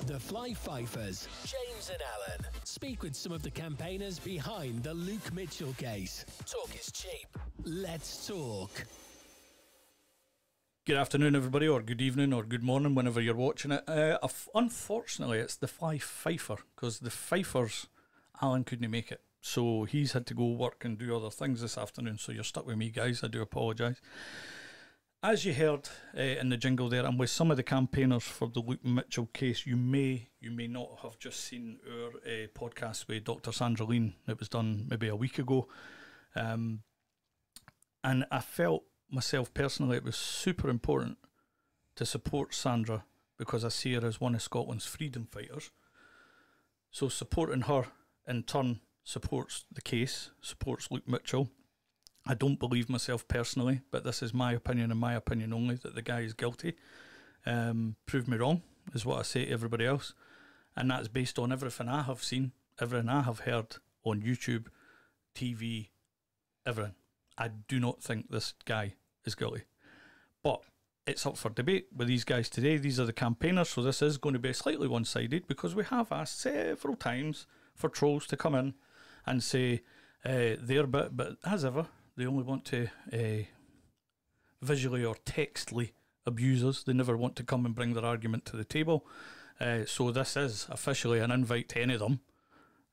The Fly Fifers, James and Alan, speak with some of the campaigners behind the Luke Mitchell case. Talk is cheap. Let's talk. Good afternoon, everybody, or good evening, or good morning, whenever you're watching it. Unfortunately, it's the Fly Fifer, because the Fifers, Alan couldn't make it. So he's had to go work and do other things this afternoon, so you're stuck with me, guys. I do apologise. As you heard in the jingle there, I'm with some of the campaigners for the Luke Mitchell case. You may not have just seen our podcast with Dr Sandra Lean. It was done maybe a week ago. And I felt myself personally it was super important to support Sandra because I see her as one of Scotland's freedom fighters. So supporting her in turn supports the case, supports Luke Mitchell. I don't believe myself personally, but this is my opinion and my opinion only, that the guy is guilty. Prove me wrong, is what I say to everybody else. And that's based on everything I have seen, everything I have heard on YouTube, TV, everything. I do not think this guy is guilty. But it's up for debate with these guys today. These are the campaigners, so this is going to be slightly one-sided because we have asked several times for trolls to come in and say their bit, but as ever, they only want to visually or textually abuse us. They never want to come and bring their argument to the table. So this is officially an invite to any of them.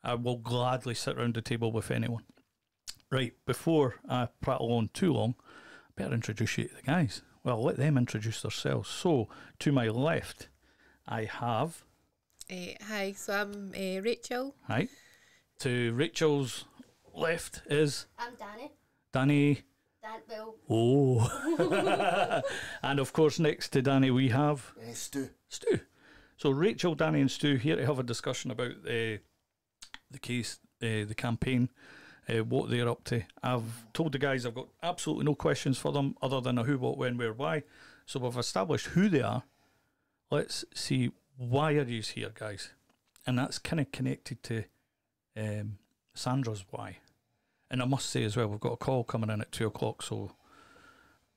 I will gladly sit around the table with anyone. Right, before I prattle on too long, I better introduce you to the guys. Well, let them introduce themselves. So, to my left, I have... Hi, so I'm Rachel. Hi. To Rachel's left is... I'm Danny. Danny. Well. Oh. And of course, next to Danny we have... Stu. Stu. So Rachel, Danny and Stu here to have a discussion about the case, the campaign, what they're up to. I've told the guys I've got absolutely no questions for them other than a who, what, when, where, why. So we've established who they are. Let's see, why are you here, guys? And that's kind of connected to Sandra's why. And I must say as well, we've got a call coming in at 2 o'clock, so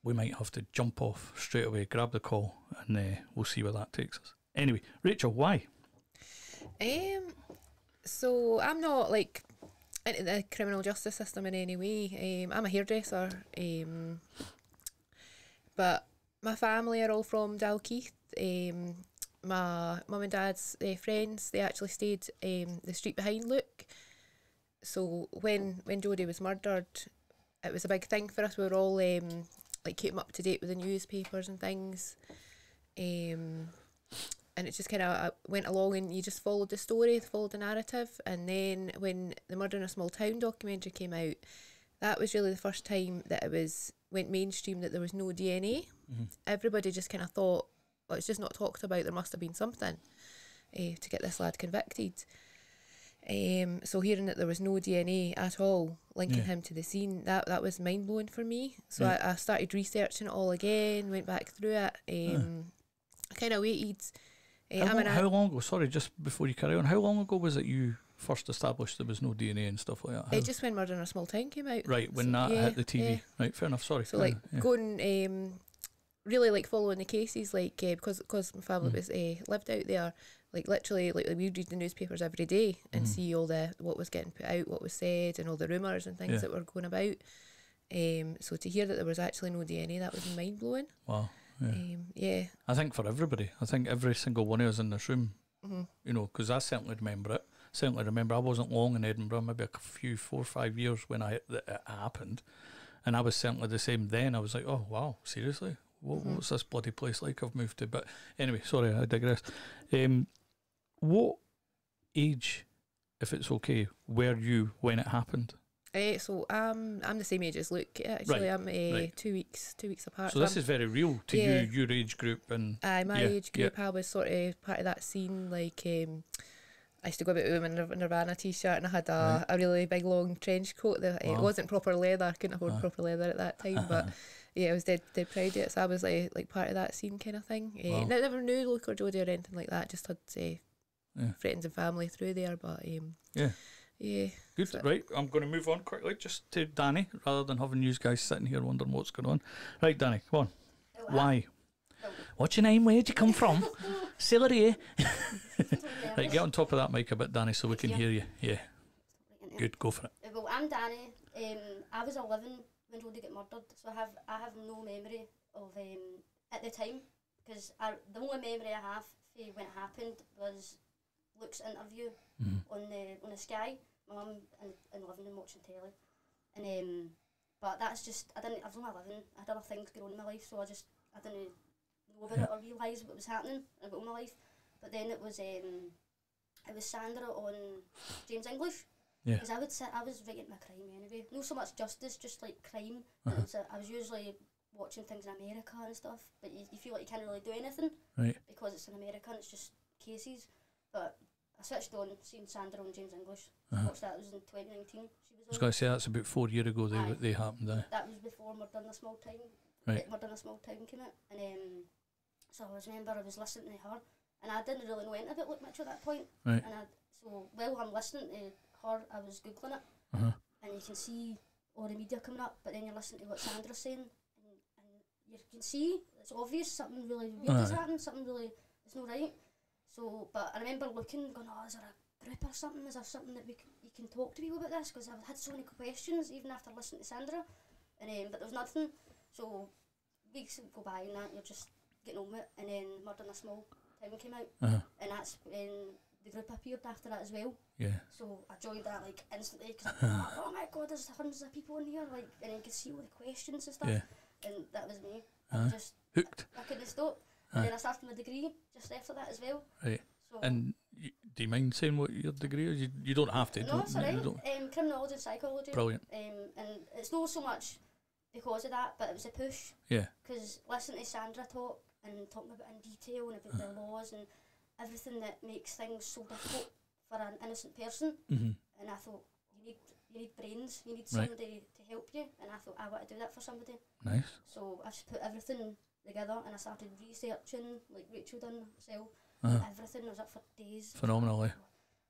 we might have to jump off straight away, grab the call, and we'll see where that takes us. Anyway, Rachel, why? So I'm not like into the criminal justice system in any way. I'm a hairdresser, but my family are all from Dalkeith. My mum and dad's friends, they actually stayed the street behind Luke. So when Jodie was murdered, it was a big thing for us. We were all like keeping up to date with the newspapers and things, and it just kind of went along, and you just followed the story, followed the narrative. And then when the Murder in a Small Town documentary came out, that was really the first time that it went mainstream that there was no DNA. Mm-hmm. Everybody just kind of thought, well, it's just not talked about, there must have been something to get this lad convicted. So hearing that there was no DNA at all linking him to the scene, that was mind-blowing for me. So I started researching it all again, went back through it. I kind of waited. How long ago, sorry, just before you carry on, how long ago was it you first established there was no DNA and stuff like that? Just when Murder in a Small Town came out. Right, when that hit the TV. Yeah. Right, fair enough, sorry. So going... really like following the cases, like because my family was lived out there, like literally like we'd read the newspapers every day and see all the what was getting put out, what was said, and all the rumours and things that were going about. So to hear that there was actually no DNA, that was mind blowing. Wow. Yeah. I think for everybody, I think every single one of us in this room, you know, because I certainly remember it. I wasn't long in Edinburgh, maybe a few 4 or 5 years when it happened, and I was certainly the same then. I was like, oh wow, seriously. What's this bloody place like I've moved to? But anyway, sorry, I digress. What age, if it's okay, were you when it happened? So I'm the same age as Luke. Actually, right. I'm 2 weeks apart. So this is very real to you, your age group, and my age group. I was sort of part of that scene. Like I used to go about with a Nirvana t-shirt, and I had a really big long trench coat. It wasn't proper leather. I couldn't afford proper leather at that time, but. Yeah, I was dead proud of it. So I was like part of that scene kind of thing. Wow. I never knew Luke or Jodie or anything like that. Just had friends and family through there. But yeah. Good. So, right, I'm going to move on quickly just to Danny, rather than having you guys sitting here wondering what's going on. Right, Danny, come on. Why? What's your name? Where'd you come from? Celery. Right, get on top of that mic a bit, Danny, so we can hear you. Yeah. Good, go for it. Well, I'm Danny. I was 11 when Jodie got murdered, so I have no memory of at the time, because the only memory I have for when it happened was Luke's interview on the Sky. My mum and 11 and watching telly, and but that's just I was only 11. I had other things going on in my life, so I didn't know about it or realise what was happening about my life. But then it was Sandra on James English. Yeah. Because I was writing my crime anyway. Not so much justice, just like crime. I was usually watching things in America and stuff, but you feel like you can't really do anything, right? Because it's in America and it's just cases. But I switched on, seeing Sandra on James English. Watched that. It was in 2019. I was going to say that's about 4 years ago they happened. That was before Murder in a Small Town. Right. Murder in a Small Town came out, and so I remember I was listening to her, and I didn't really know anything about Luke Mitchell at that point. Right. And so while I'm listening to her, I was googling it, and you can see all the media coming up, but then you're listening to what Sandra's saying, and you can see it's obvious something really weird is happening, something really is not right. So, but I remember looking, going, oh, is there a group or something? Is there something that you can talk to people about this? Because I've had so many questions even after listening to Sandra, and but there was nothing. So weeks go by and that you're just getting on with it, and then Murder in a Small Town came out, and that's when the group appeared after that as well. Yeah. So I joined that like instantly, because I thought, oh my god, there's hundreds of people in here, like, and you could see all the questions and stuff. Yeah. And that was me. I just hooked. I couldn't stop. And then I started my degree just after that as well. Right. So And do you mind saying what your degree is? You don't have to. no, it's alright. Criminology and psychology. Brilliant. And it's not so much because of that, but it was a push. Yeah. Because listening to Sandra talk and talking about it in detail and about the laws and everything that makes things so difficult for an innocent person, and I thought you need brains, you need somebody to help you, and I thought I want to do that for somebody. Nice. So I just put everything together and I started researching, like Rachel done herself. Everything. I was up for days. Phenomenally.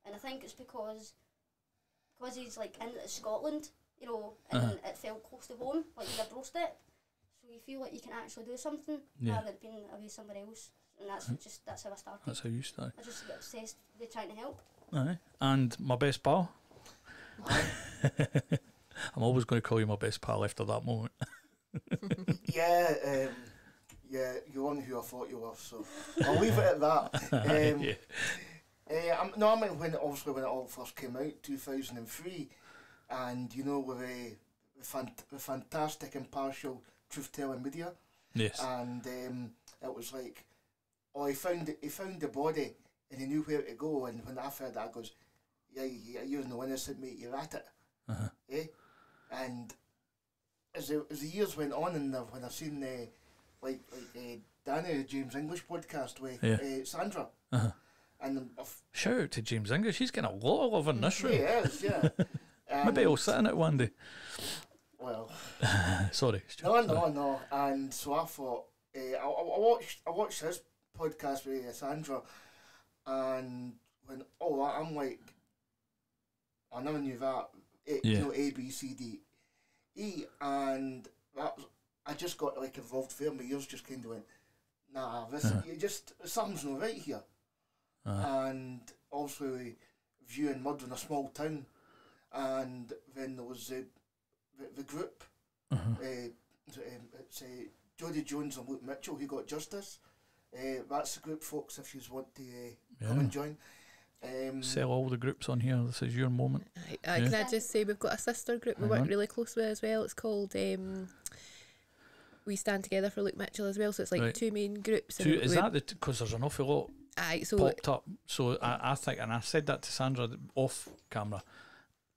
And I think it's because he's like in Scotland, you know, and it felt close to home, like your doorstep. So you feel like you can actually do something rather than being away somewhere else. And that's how I started. That's how you started. I just got obsessed with trying to help. Aye. And my best pal. I'm always going to call you my best pal after that moment. Yeah, you weren't who I thought you were, so I'll leave it at that. I mean when it all first came out, 2003, and you know with the fantastic impartial truth-telling media. Yes. And it was like, oh, he found the body and he knew where to go. And when I heard that, I goes, yeah, you're no innocent, mate. You're at it. And as the years went on, and when I seen like Danny James English podcast with Sandra, and shout out to James English. He's getting a lot of love in this room. He is, yeah. Maybe I'll sit in it one day. Well, sorry. No. And so I thought, I watched his podcast with Sandra, and when I'm like, I never knew that. You know, A, B, C, D, E, and that was, I just got like involved there. My ears just kind of went, nah, something's not right here. And also viewing Murder in a Small Town, and then there was the group. It's Jodie Jones and Luke Mitchell who got justice. That's the group, folks, if you want to come and join. Sell all the groups on here. This is your moment. Can I just say we've got a sister group we work really close with as well. It's called We Stand Together for Luke Mitchell as well. So it's like two main groups. Is that because there's an awful lot popped up? So I think, and I said that to Sandra off camera,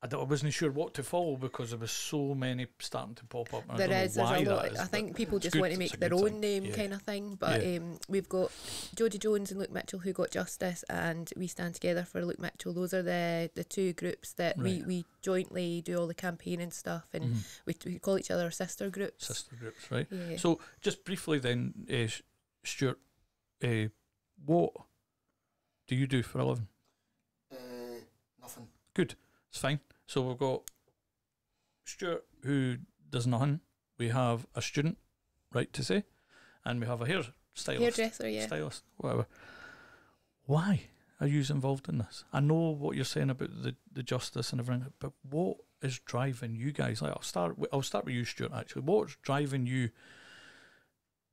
I wasn't sure what to follow because there was so many starting to pop up. There's a lot. I think people just want to make their own name kind of thing. But we've got Jodie Jones and Luke Mitchell who got justice, and We Stand Together for Luke Mitchell. Those are the two groups that we jointly do all the campaigning stuff, and we call each other sister groups. Sister groups, right? Yeah. So just briefly then, Stuart, what do you do for a living? Nothing. Good. It's fine. So we've got Stuart who does nothing. We have a student, right to say, and we have a stylist, hairdresser, yeah. stylist, whatever. Why are you involved in this? I know what you're saying about the justice and everything, but what is driving you guys? Like, I'll start with you, Stuart. Actually, what's driving you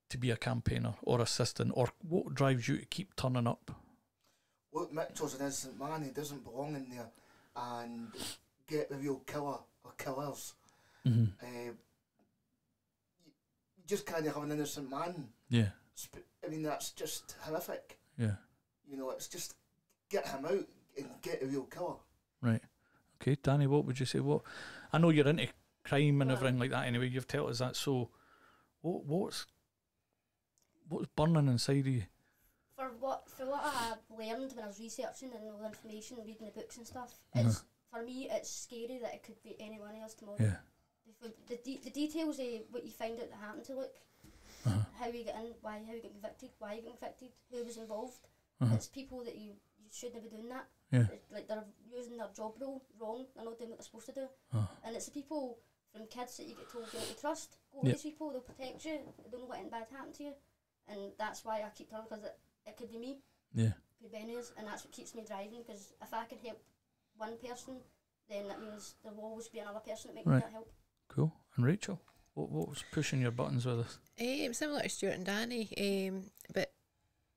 to be a campaigner or assistant, or what drives you to keep turning up? Look, Mitchell's an innocent man. He doesn't belong in there, and get the real killer or killers. Mm-hmm. You just can't have an innocent man. Yeah. I mean, that's just horrific. Yeah. You know, it's just get him out and get a real killer. Right. Okay, Danny, what would you say? What, I know you're into crime and everything like that anyway, you've told us that, so what's burning inside of you? For what I learned when I was researching and all the information, reading the books and stuff, it's, for me, it's scary that it could be anyone else tomorrow. Yeah. The details of what you find out that happened to Luke, how you get in, how you get convicted, why you get convicted, who was involved. It's people that you shouldn't be doing that. Yeah. Like, they're using their job role wrong, they're not doing what they're supposed to do. And it's the people from kids that you get told you don't trust. Go with these people, they'll protect you, they don't let anything bad happen to you. And that's why I keep telling, because it could be me. Yeah. It could be any of us, and that's what keeps me driving, because if I can help one person, then that means there will always be another person that might need that help. Cool. And Rachel, what was pushing your buttons with us? Similar to Stuart and Danny, but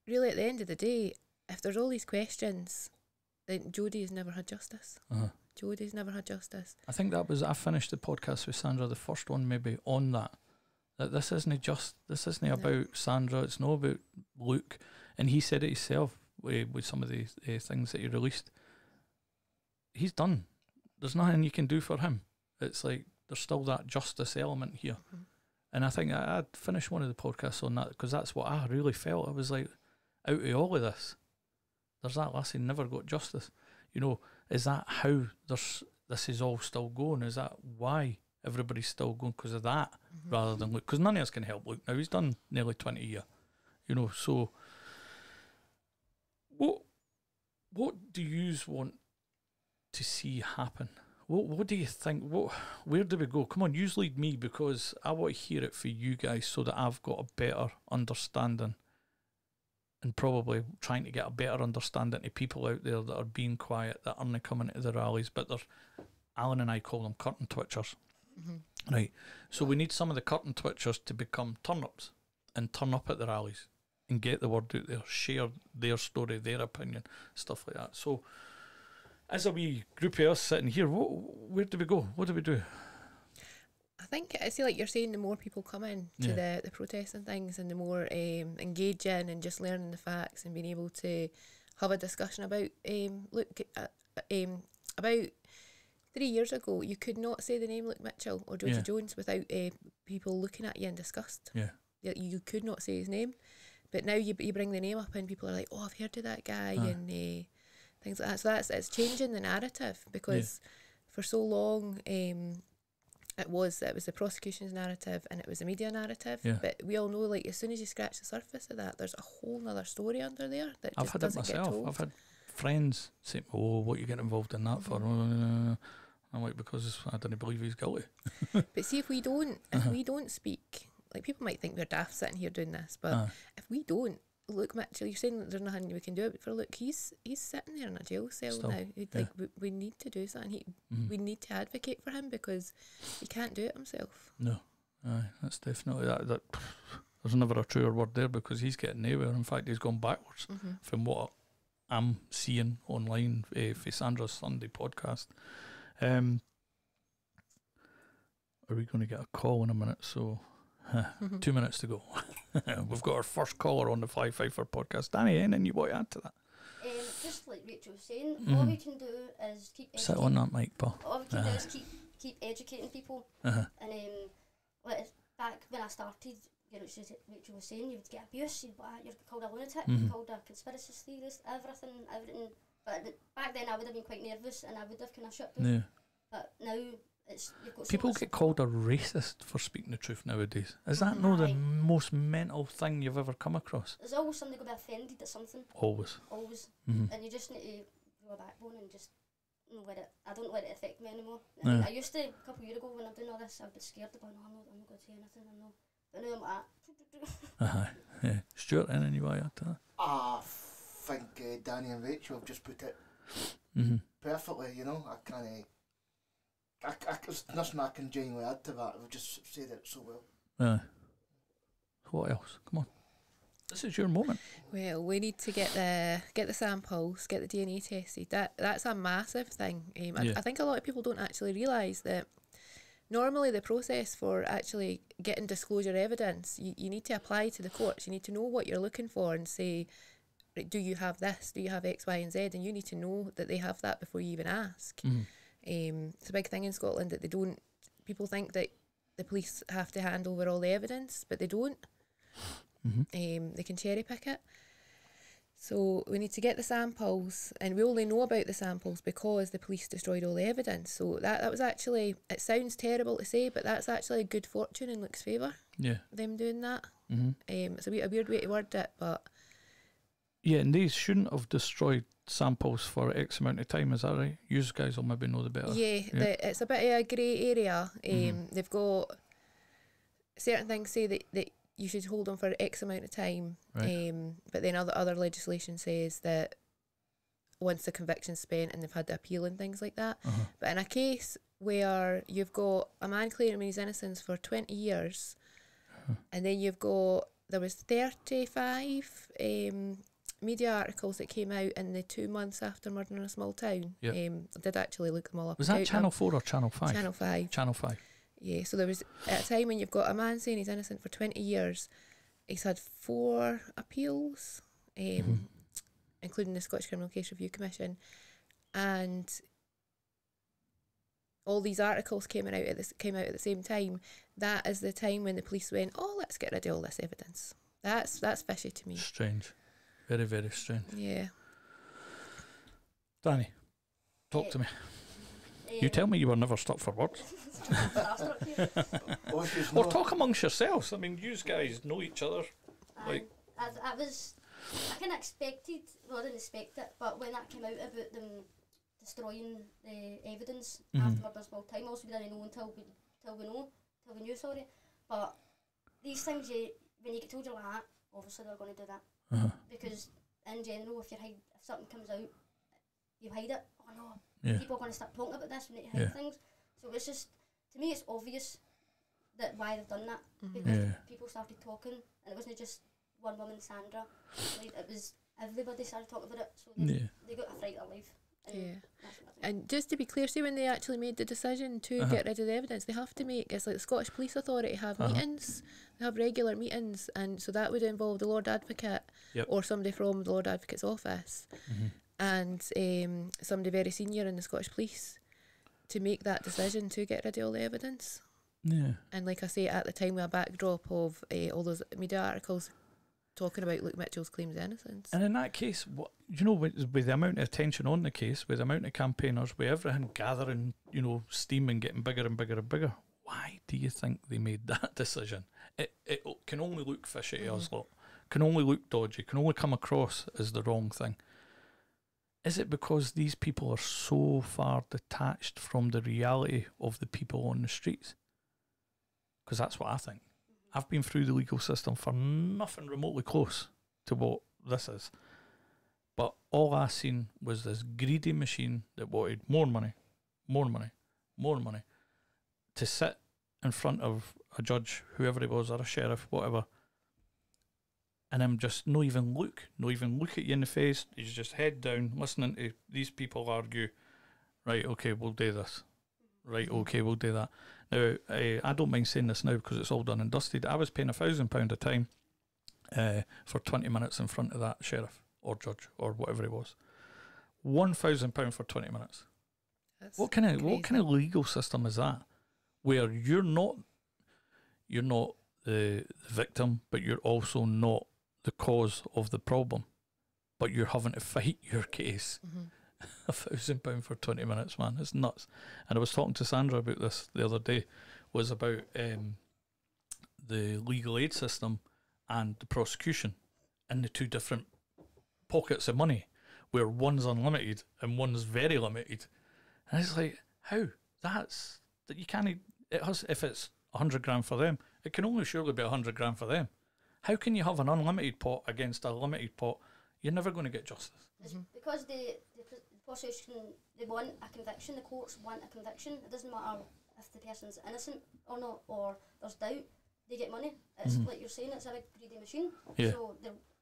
really at the end of the day, if there's all these questions, then Jodie's never had justice. Jodie's never had justice. I think I finished the podcast with Sandra, the first one maybe, on that this isn't about Sandra, it's not about Luke, and he said it himself with some of the things that he released. He's done. There's nothing you can do for him. It's like there's still that justice element here. And I think I'd finished one of the podcasts on that, because that's what I really felt. I was like, out of all of this, there's that lassie never got justice. You know, is that how this is all still going? Is that why everybody's still going because of that, rather than Luke? Because none of us can help Luke now. He's done nearly 20 years. You know, so what do you want to see happen? What do you think? Where do we go? Come on, you lead me, because I want to hear it for you guys so that I've got a better understanding, and probably trying to get a better understanding to people out there that are being quiet, that aren't coming to the rallies, but Alan and I call them curtain twitchers. Right. So we need some of the curtain twitchers to become turn-ups and turn up at the rallies and get the word out there, share their story, their opinion, stuff like that. So as a wee group of us sitting here, where do we go? What do we do? I think, I see, like you're saying, the more people come in to the protests and things, and the more engaging and just learning the facts and being able to have a discussion about, about 3 years ago, you could not say the name Luke Mitchell or Jodie Jones without people looking at you in disgust. You could not say his name. But now you bring the name up and people are like, oh, I've heard of that guy, and things like that. So it's changing the narrative, because for so long it was the prosecution's narrative and it was the media narrative. But we all know, like, as soon as you scratch the surface of that, there's a whole other story under there that just doesn't get told. I've had friends say, oh, what you get involved in that for? I'm like, because I didn't believe he's guilty. But see, if we don't speak, like, people might think we're daft sitting here doing this, but if we don't, Luke Mitchell, you're saying that there's nothing we can do for Luke. He's sitting there in a jail cell now. Like, we need to do something. We need to advocate for him, because he can't do it himself. No, that's definitely that. There's never a truer word there, because he's getting nowhere. In fact, he's gone backwards from what I'm seeing online for Sandra's Sunday podcast. Are we going to get a call in a minute? So 2 minutes to go. We've got our first caller on the Fifer podcast. Danny, anything you want to add to that? Just like Rachel was saying, all we can do is keep educating. Sit on that mic, pal. All we can do is keep educating people. And like, back when I started, you know, Rachel was saying, you would get abuse, you're called a lunatic, you're called a conspiracy theorist, everything. But back then I would have been quite nervous and I would have kind of shut down. But now you've got people get called a racist for speaking the truth nowadays. Is that not the most mental thing you've ever come across? There's always somebody going to be offended at something. Always. And you just need to grow a backbone and just I don't let it affect me anymore. I used to, a couple of years ago when I'm doing all this, I'd be scared about, no, I'm not going to say anything, But now I'm like, Yeah. Stuart, anything you want to add to that? I think Danny and Rachel have just put it perfectly, you know. I can't. There's nothing I can genuinely add to that. We've just said it so well. What else? Come on. This is your moment. Well, we need to get the samples, get the DNA tested. That's a massive thing. I think a lot of people don't actually realise that normally the process for actually getting disclosure evidence, you need to apply to the courts. You need to know what you're looking for and say, right, do you have this? Do you have X, Y, and Z? And you need to know that they have that before you even ask. It's a big thing in Scotland that they don't. People think that the police have to hand over all the evidence, but they don't. They can cherry pick it. So we need to get the samples, and we only know about the samples because the police destroyed all the evidence. So that was actually, it sounds terrible to say, but that's actually a good fortune in Luke's favour. Yeah. Them doing that. It's a weird way to word it, but... Yeah, and these shouldn't have destroyed samples for X amount of time, is that right? You guys will maybe know the better. Yeah. It's a bit of a grey area. They've got certain things say that you should hold them for X amount of time, right. But then other legislation says that once the conviction's spent and they've had the appeal and things like that. But in a case where you've got a man claiming his innocence for 20 years, and then there was 35 media articles that came out in the 2 months after murder in a small town. I did actually look them all up. Was that Channel 4 or Channel 5? Channel 5. Channel 5. Yeah, so there was, at a time when you've got a man saying he's innocent for 20 years, he's had 4 appeals, including the Scottish Criminal Case Review Commission, and all these articles came out at the same time. That is the time when the police went, oh, let's get rid of all this evidence. That's fishy to me. Strange. Very, very strange. Yeah. Danny, talk to me. You tell me you were never stopped for words. Or talk amongst yourselves. I mean, you guys know each other. Like, I kind of expected, well, I didn't expect it, but when that came out about them destroying the evidence after murder in a small time, also we didn't know until we knew, sorry. But these things, when you get told you're like that, obviously they're going to do that. Because in general, if something comes out, you hide it. Oh no, people are going to start talking about this when they hide things. So it's just, to me, it's obvious that why they've done that, because people started talking, and it wasn't just one woman, Sandra. Like, it was everybody started talking about it. So they got a fright of life. And just to be clear, see, when they actually made the decision to get rid of the evidence, they have to make, it's like the Scottish Police Authority have meetings, they have regular meetings, and so that would involve the Lord Advocate or somebody from the Lord Advocate's office and somebody very senior in the Scottish Police to make that decision to get rid of all the evidence. And like I say, at the time with a backdrop of all those media articles talking about Luke Mitchell's claims of innocence. And in that case, with the amount of attention on the case, with the amount of campaigners, with everything gathering, steam and getting bigger and bigger and bigger, why do you think they made that decision? It can only look fishy to us lot, can only look dodgy, can only come across as the wrong thing. Is it because these people are so far detached from the reality of the people on the streets? Because that's what I think. I've been through the legal system for nothing remotely close to what this is. But all I seen was this greedy machine that wanted more money, more money, more money, to sit in front of a judge, whoever it was, or a sheriff, whatever, and him just not even look at you in the face. He's just head down, listening to these people argue. Right, okay, we'll do this. Right, okay, we'll do that. Now, I don't mind saying this now because it's all done and dusted. I was paying £1,000 a time for 20 minutes in front of that sheriff or judge or whatever it was. £1,000 for 20 minutes. That's what kind of legal system is that? Where you're not the victim, but you're also not the cause of the problem, but you're having to fight your case. £1,000 for 20 minutes, man, it's nuts. And I was talking to Sandra about this the other day, was about the legal aid system and the prosecution and the two different pockets of money, where one's unlimited and one's very limited. And it's like, how? That you can't, if it's $100,000 for them, it can only surely be $100,000 for them. How can you have an unlimited pot against a limited pot? You're never going to get justice. It's because the prosecution, they want a conviction, the courts want a conviction. It doesn't matter if the person's innocent or not, or there's doubt, they get money. It's like you're saying, it's a big greedy machine. Yeah. So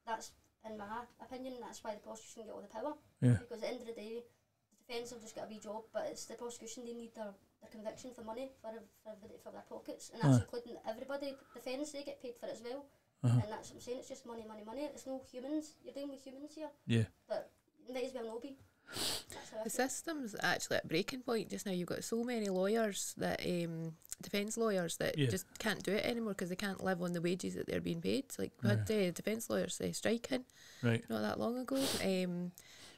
that's, in my opinion, that's why the prosecution get all the power. Yeah. Because at the end of the day, the defence have just got a wee job, but it's the prosecution, they need their conviction for money, for everybody, for their pockets, and that's including everybody. Defence, they get paid for it as well. And that's what I'm saying, it's just money, money, money. It's no humans, you're dealing with humans here. Yeah. But it might as well not be. The system's actually at breaking point just now. You've got so many lawyers that defence lawyers that just can't do it anymore because they can't live on the wages that they're being paid. Like we had defence lawyers striking not that long ago.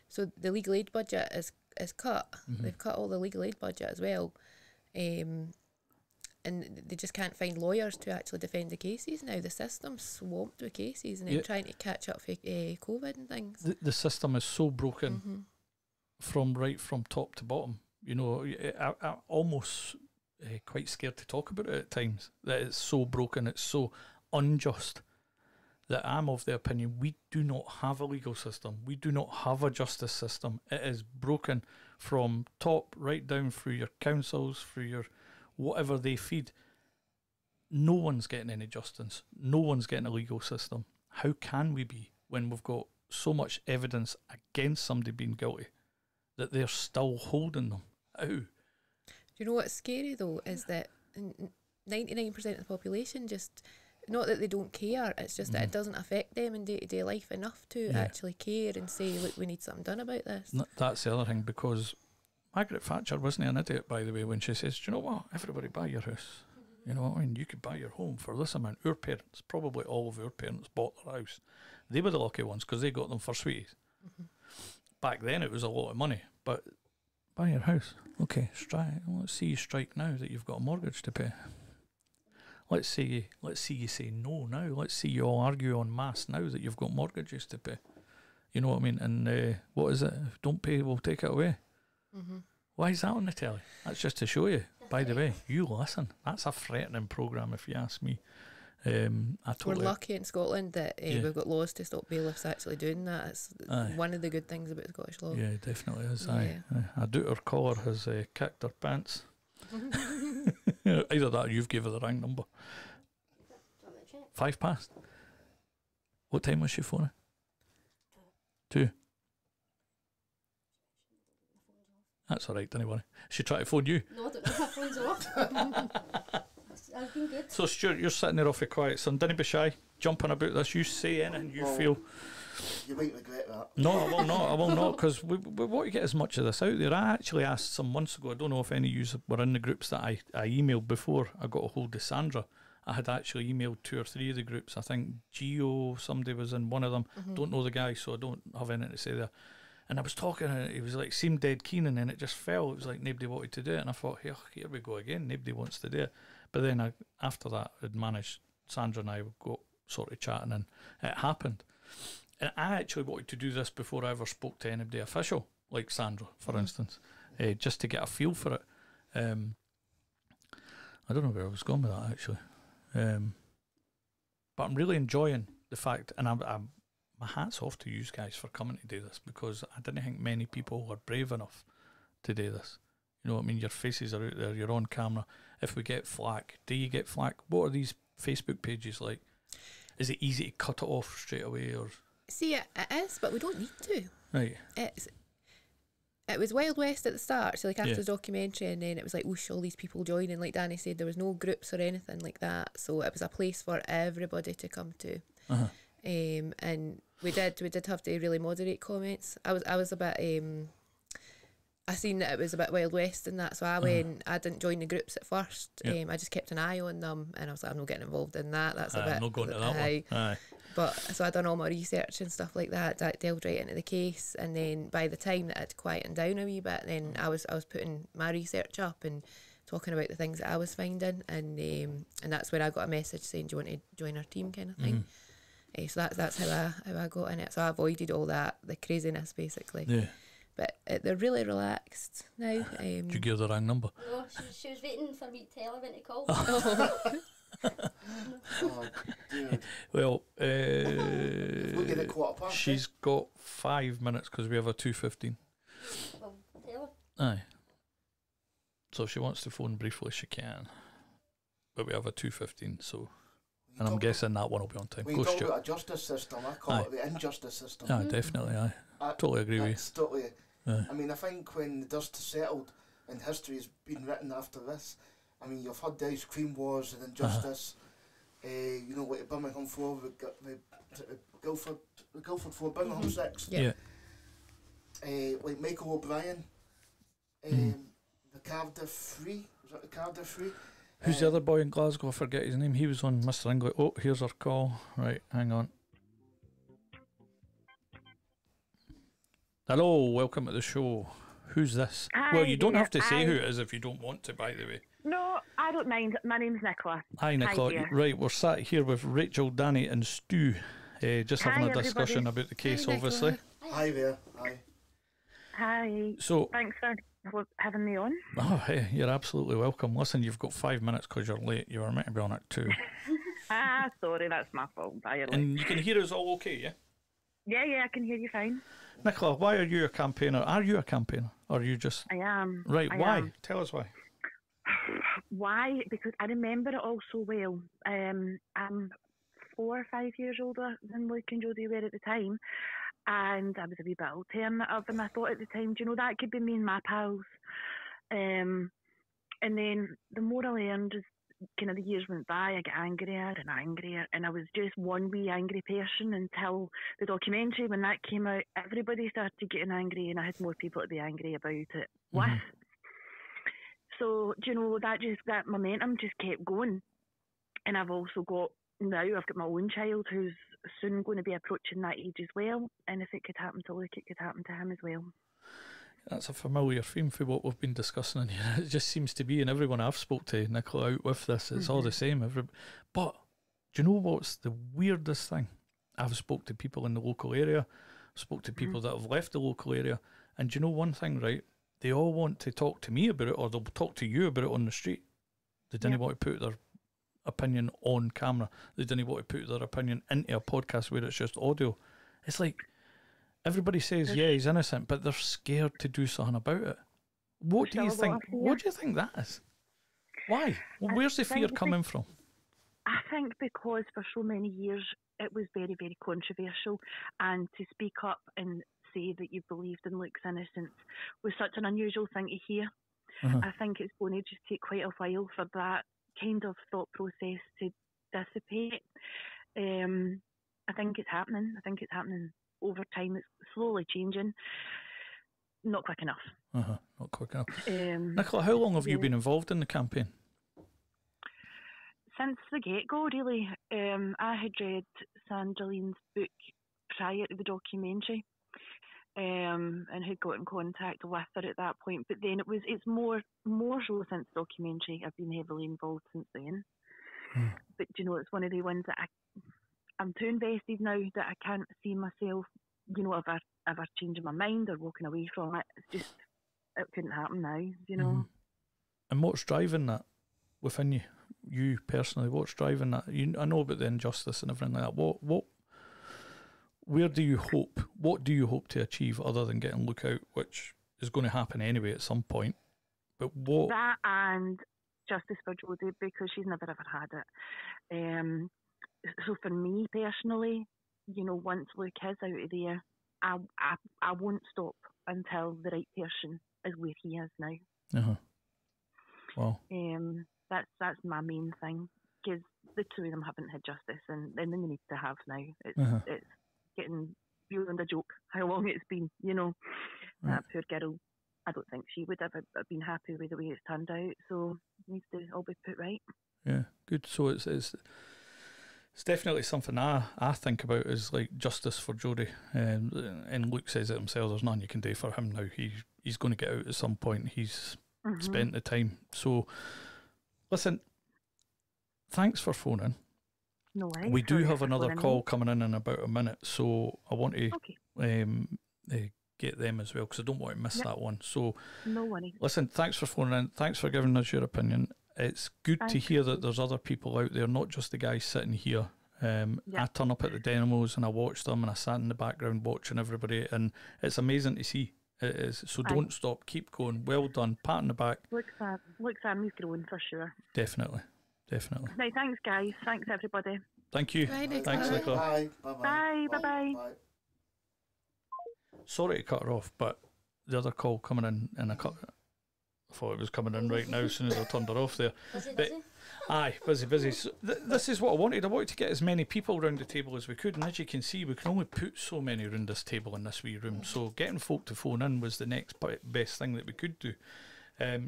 So the legal aid budget is cut. They've cut all the legal aid budget as well. And they just can't find lawyers to actually defend the cases now. The system's swamped with cases and they're trying to catch up for COVID and things. The system is so broken from top to bottom. You know, I'm almost quite scared to talk about it at times, that it's so broken, it's so unjust, that I'm of the opinion we do not have a legal system. We do not have a justice system. It is broken from top right down through your councils, through your whatever they feed. No one's getting any justice. No one's getting a legal system. How can we be when we've got so much evidence against somebody being guilty that they're still holding them? How? Do you know what's scary though is that 99% of the population just, not that they don't care, it's just that it doesn't affect them in day-to-day life enough to actually care and say, look, we need something done about this. That's the other thing, because Margaret Thatcher wasn't an idiot, by the way, when she says, do you know what, everybody buy your house. You know what I mean? You could buy your home for this amount. Our parents, probably all of our parents, bought their house. They were the lucky ones because they got them for sweeties. Back then it was a lot of money, but buy your house. Okay, let's see you strike now that you've got a mortgage to pay. Let's see you say no now. Let's see you all argue en masse now that you've got mortgages to pay. You know what I mean? And what is it? If don't pay, we'll take it away. Why is that on the telly? That's just to show you. By the way, you listen. That's a threatening programme, if you ask me. We're lucky in Scotland that we've got laws to stop bailiffs actually doing that. It's one of the good things about Scottish law. Yeah, it definitely is. I do her collar has kicked her pants. Either that or you've gave her the wrong number. 5 past. What time was she phoning? 2. That's alright, don't worry. She tried to phone you. No, I don't know, my phone's off. I've been good. So Stuart, you're sitting there off a quiet son. Don't be shy. Jumping about this. You say anything you feel. You might regret that. No, I will not. I will not, because we want to get as much of this out there. I actually asked some months ago, I don't know if any of you were in the groups that I emailed before I got a hold of Sandra. I had actually emailed 2 or 3 of the groups. I think Gio, somebody was in one of them. Don't know the guy, so I don't have anything to say there. And I was talking, and he was like, seemed dead keen, and then it just fell. It was like nobody wanted to do it. And I thought, here we go again. Nobody wants to do it. But then after that, I'd managed, Sandra and I got sort of chatting, and it happened. And I actually wanted to do this before I ever spoke to anybody official, like Sandra, for instance, just to get a feel for it. I don't know where I was going with that, actually. But I'm really enjoying the fact, and I'm my hat's off to you guys for coming to do this, because I didn't think many people were brave enough to do this. You know what I mean? Your faces are out there, you're on camera. If we get flack, do you get flack? What are these Facebook pages like? Is it easy to cut it off straight away? Or see, it is, but we don't need to. Right. It was Wild West at the start, so like after the documentary, and then it was like, whoosh, all these people joining. Like Danny said, there was no groups or anything like that, so it was a place for everybody to come to. And we did have to really moderate comments. I was a bit I seen that it was a bit Wild West and that, so I didn't join the groups at first. I just kept an eye on them, and I was like, I'm not getting involved in that. That's a bit. I'm not going to that one. Aye. But so I done all my research and stuff like that. Delved right into the case, and then by the time that I'd quietened down a wee bit, then I was putting my research up and talking about the things that I was finding, and that's where I got a message saying, "Do you want to join our team?" kind of thing. So that's how I got in it. So I avoided all that, the craziness, basically. but they're really relaxed now. Did you give the wrong number? No, she was waiting for me to tell her when to call. Oh, dude. Well, We'll get it 15:15. she's got 5 minutes because we have a 2:15. Well, tell her. Aye. So if she wants to phone briefly, she can. But we have a 2:15, so... And I'm guessing that one will be on time. When Go, you talk Stuart. about a justice system, I call Aye. it the injustice system. Aye, definitely, aye. Totally agree with you. That's totally. Aye. I mean, I think when the dust has settled and history has been written after this, I mean, you've had the ice cream wars and injustice. You know, like the Birmingham 4, the Guildford 4, Birmingham 6. Yeah. Like Michael O'Brien, the Cardiff 3. Was that the Cardiff 3? Who's the other boy in Glasgow? I forget his name. He was on Mr. England. Oh, here's our call. Right, hang on. Hello, welcome to the show. Who's this? Hi Well, you don't have to there. say who it is if you don't want to, by the way. No, I don't mind. My name's Nicola. Hi, Nicola. dear. Right, we're sat here with Rachel, Danny and Stu, just having Hi, a discussion everybody. about the case, Hi, obviously. Nicola. Hi there. Hi. Hi. So, Thanks for having me on. oh, hey, you're absolutely welcome. Listen, you've got 5 minutes because you're late. You were meant to be on at 2. Sorry, that's my fault. And you can hear us all okay, yeah? Yeah, I can hear you fine. Nicola, why are you a campaigner? Are you a campaigner? Or are you just... I am. Right, I why? am. Tell us why. Why? Because I remember it all so well. I'm 4 or 5 years older than Luke and Jodie were at the time, and I was a wee bit alternative, and I thought at the time, do you know, that could be me and my pals. And then the more I learned, as kind of the years went by, I got angrier and angrier, and I was just one wee angry person until the documentary, when that came out, everybody started getting angry, and I had more people to be angry about it with. So, do you know, that momentum just kept going. And I've also got, now I've got my own child who's soon going to be approaching that age as well. And if it could happen to Luke, it could happen to him as well. That's a familiar theme for what we've been discussing in here. It just seems to be, and everyone I've spoke to, Nicola, out with this, it's all the same. But do you know what's the weirdest thing? I've spoke to people in the local area, spoke to people that have left the local area, and do you know one thing, right? They all want to talk to me about it, or they'll talk to you about it on the street. They didn't want to put their opinion on camera. They didn't want to put their opinion into a podcast where it's just audio. It's like everybody says, yeah, he's innocent, but they're scared to do something about it. What do you think? What do you think that is? Why? Well, where's the fear coming from? I think because for so many years it was very, very controversial, and to speak up and say that you believed in Luke's innocence was such an unusual thing to hear. I think it's going to just take quite a while for that kind of thought process to dissipate. I think it's happening. I think it's happening over time. It's slowly changing. Not quick enough. Not quick enough. Nicola, how long have you been involved in the campaign? Since the get-go, really. I had read Sandra Lean's book prior to the documentary, and had got in contact with her at that point. But then it's more so since the documentary. I've been heavily involved since then. But you know, it's one of the ones that I'm too invested now that I can't see myself, you know, ever changing my mind or walking away from it. It's just, it couldn't happen now, you know. And what's driving that within you? You personally, what's driving that? I know about the injustice and everything like that. Where do you hope? What do you hope to achieve other than getting Luke out, which is going to happen anyway at some point? But what? That and justice for Jodie, because she's never ever had it. So for me personally, you know, once Luke is out of there, I won't stop until the right person is where he is now. Wow. That's my main thing, because the two of them haven't had justice, and they need to have now. It's getting beyond a joke how long it's been, you know. That poor girl, I don't think she would ever have been happy with the way it's turned out, so it needs to all be put right. Yeah, good. So it's definitely something I think about is like justice for Jodie, and Luke says it himself, there's nothing you can do for him now. He's going to get out at some point. He's spent the time. So listen, thanks for phoning. No worries. We do have another call coming in about a minute, so I want to give get them as well, because I don't want to miss that one. So, No worries. listen, thanks for phoning in. Thanks for giving us your opinion. It's good to Thanks. hear that there's other people out there, not just the guys sitting here. I turn up at the demos and I watch them, and I sat in the background watching everybody, and it's amazing to see. It is. So don't stop. Keep going. Well done. Pat on the back. Look, Sam, he's growing for sure. Definitely. Right, thanks, guys. Thanks, everybody. Thank you. Bye, Nicola. Thanks, Nicola. Bye. Bye. Bye. Sorry to cut her off, but the other call coming in, and I thought it was coming in right now as soon as I turned her off there. Busy. Aye, busy. So this is what I wanted. I wanted to get as many people around the table as we could, and as you can see, we can only put so many around this table in this wee room. So getting folk to phone in was the next best thing that we could do.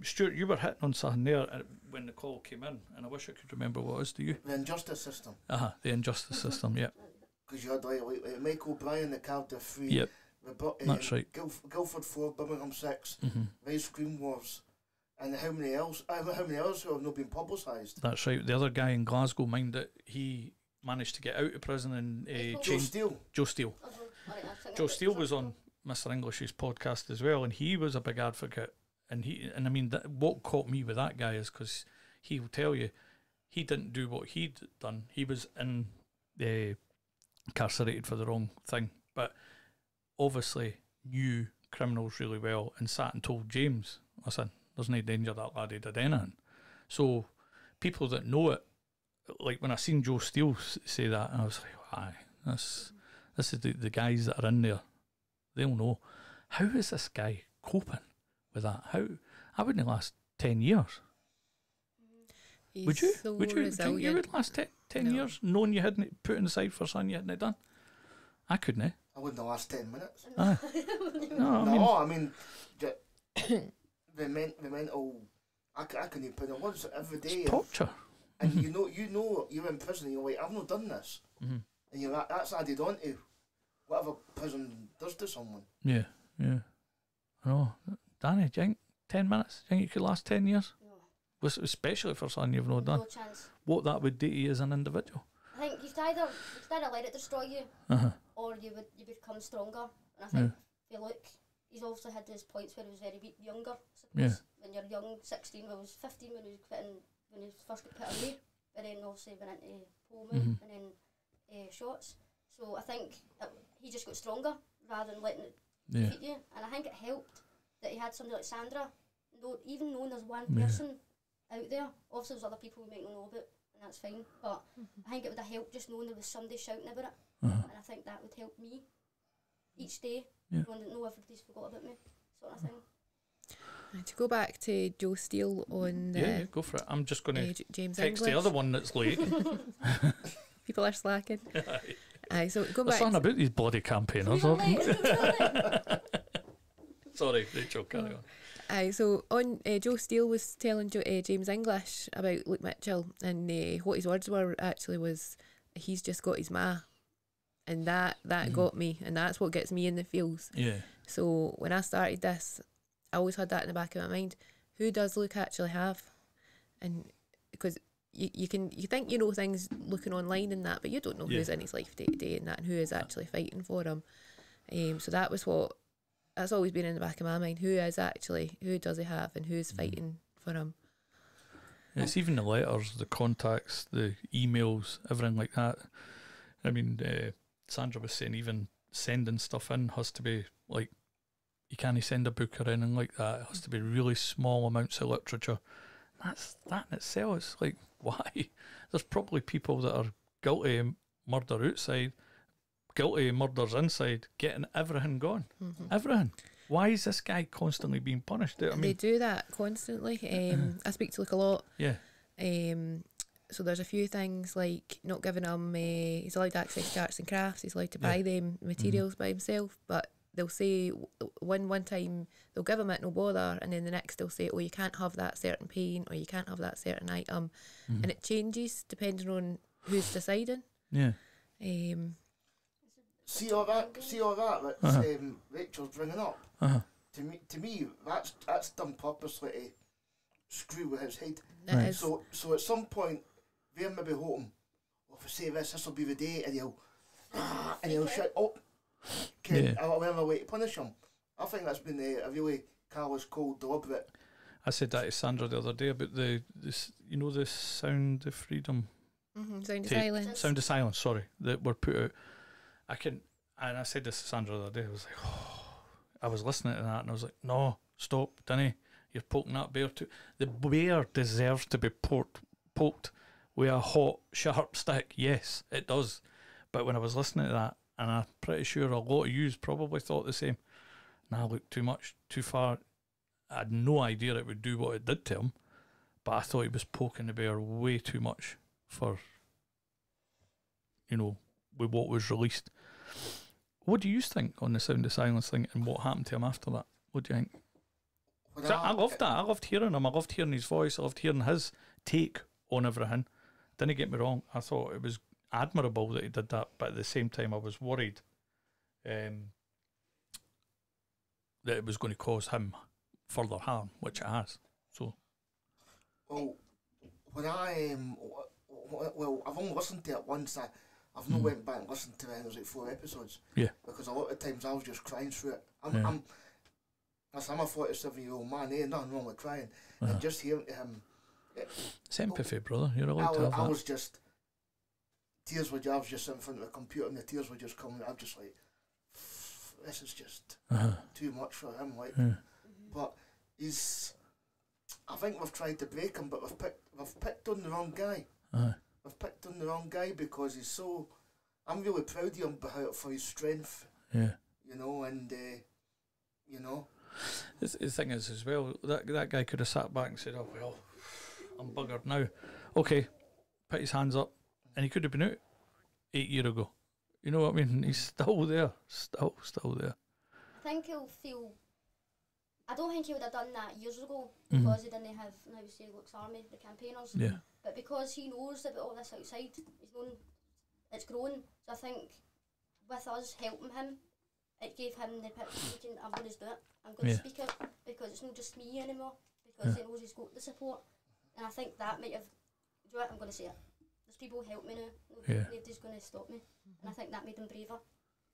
Stuart, you were hitting on something there when the call came in, and I wish I could remember what it was. Do you? The injustice system. The injustice system, yeah. Because you had like Michael O'Brien, the Cardiff 3. Yep. That's right. Guildford 4, Birmingham 6, Ice Cream Wars, and how many else who have not been publicised? That's right. The other guy in Glasgow, mind that he managed to get out of prison and Joe Steele. Joe Steele was on Mr. English's podcast as well, and he was a big advocate. And I mean, what caught me with that guy is because he will tell you he didn't do what he'd done. He was incarcerated for the wrong thing, but obviously knew criminals really well and sat and told James, listen, there's no danger that laddie did anything. So people that know it, like when I seen Joe Steele say that, I was like, aye, this is the guys that are in there. They'll know. How is this guy coping with that? How? I wouldn't last 10 years. He's Would you? So Would you? Do you think you resilient. would last 10 years knowing you hadn't put aside for something you hadn't done? I couldn't. I wouldn't last 10 minutes. No, I mean the mental. I couldn't put it once every day. It's torture. And you know you're in prison. And you're like, I've not done this, and that's added on to whatever prison does to someone. Yeah. I know. Danny, do you think 10 minutes? Do you think you could last 10 years? No. Especially for something you've not done. No chance. What that would do to you as an individual. I think you could either let it destroy you, or you become stronger. And I think if you look, he's also had those points where he was very younger. I suppose. When you're young, 16, well, he was 15 when he first got put away, but then obviously went into Pullman and then shots. So I think he just got stronger rather than letting it defeat you. And I think it helped that he had somebody like Sandra, even knowing there's one person out there. Obviously there's other people who might not know about, and that's fine, but I think it would have helped just knowing there was somebody shouting about it, and I think that would help me each day, knowing that everybody's forgot about me, sort of thing. To go back to Joe Steele on the go for it. I'm just going to James text English. the other one that's late. People are slacking. Aye, so go There's back. something about these bloody campaigners. Sorry, Rachel, carry on. Aye, so on Joe Steele was telling James English about Luke Mitchell, and what his words were actually was, he's just got his ma, and that got me, and that's what gets me in the feels. Yeah. So when I started this, I always had that in the back of my mind. Who does Luke actually have? And because you think you know things looking online and that, but you don't know who's in his life day to day and that, and who is actually fighting for him. So that's always been in the back of my mind. Who does he have, and who's fighting for him? It's even the letters, the contacts, the emails, everything like that. I mean, Sandra was saying even sending stuff in has to be like, you can't send a book or anything like that. It has to be really small amounts of literature. That in itself is like, why? There's probably people that are guilty of murder outside, guilty of murders inside, getting everything gone. Everything. Why is this guy constantly being punished? I mean, they do that constantly. I speak to Luke a lot. Yeah. So there's a few things like not giving him, he's allowed access to arts and crafts, he's allowed to buy them materials by himself, but they'll say one time they'll give him it, no bother, and then the next they'll say, oh, you can't have that certain paint, or you can't have that certain item, and it changes depending on who's deciding. Yeah. See all that Rachel's bringing up. To me, that's done purposely to screw with his head. Right. So at some point, they're maybe hoping, if I say this will be the day, and he'll shut up. I'll have a way to punish him. I think that's been a really callous, cold, deliberate. I said that to Sandra the other day about the Sound of Freedom. Sound of Silence. Sound of Silence, sorry, that were put out. And I said this to Sandra the other day, I was like, I was listening to that and I was like, no, stop, Dinny, you're poking that bear too. The bear deserves to be poked with a hot, sharp stick. Yes, it does. But when I was listening to that, and I'm pretty sure a lot of yous probably thought the same, nah, look, too much, too far. I had no idea it would do what it did to him, but I thought he was poking the bear way too much for, with what was released. What do you think on the Sound of Silence thing and what happened to him after that? What do you think? I loved that. I loved hearing him. I loved hearing his voice. I loved hearing his take on everything. Didn't get me wrong. I thought it was admirable that he did that, but at the same time I was worried that it was going to cause him further harm, which it has. So, well, when I've only listened to it once. I've not went back and listened to it. It was like 4 episodes. Yeah. Because a lot of times I was just crying through it. I'm a 47-year-old man. Nothing wrong with crying. And just hearing him. It's empathy, brother. You're allowed to have that. I was just tears were. I was just sitting in front of the computer and the tears were just coming. I'm just like, this is just too much for him. Like, but I think we've tried to break him, but we've picked on the wrong guy. We've picked on the wrong guy because he's so. I'm really proud of him for his strength. Yeah. And The thing is, as well, that guy could have sat back and said, "Oh well, I'm buggered now." Okay, put his hands up, and he could have been out 8 years ago. You know what I mean? He's still there, still there. I think he'll feel. I don't think he would have done that years ago because he didn't have now say Lux Army, the campaigners. Yeah. But because he knows about all this outside, he's known it's grown. So I think with us helping him, it gave him the picture thinking, I'm going to do it. I'm going to speak it because it's not just me anymore. Because he knows he's got the support. And I think that might have, do you know what, I'm going to say it. There's people who help me now. Nobody's going to stop me. And I think that made him braver.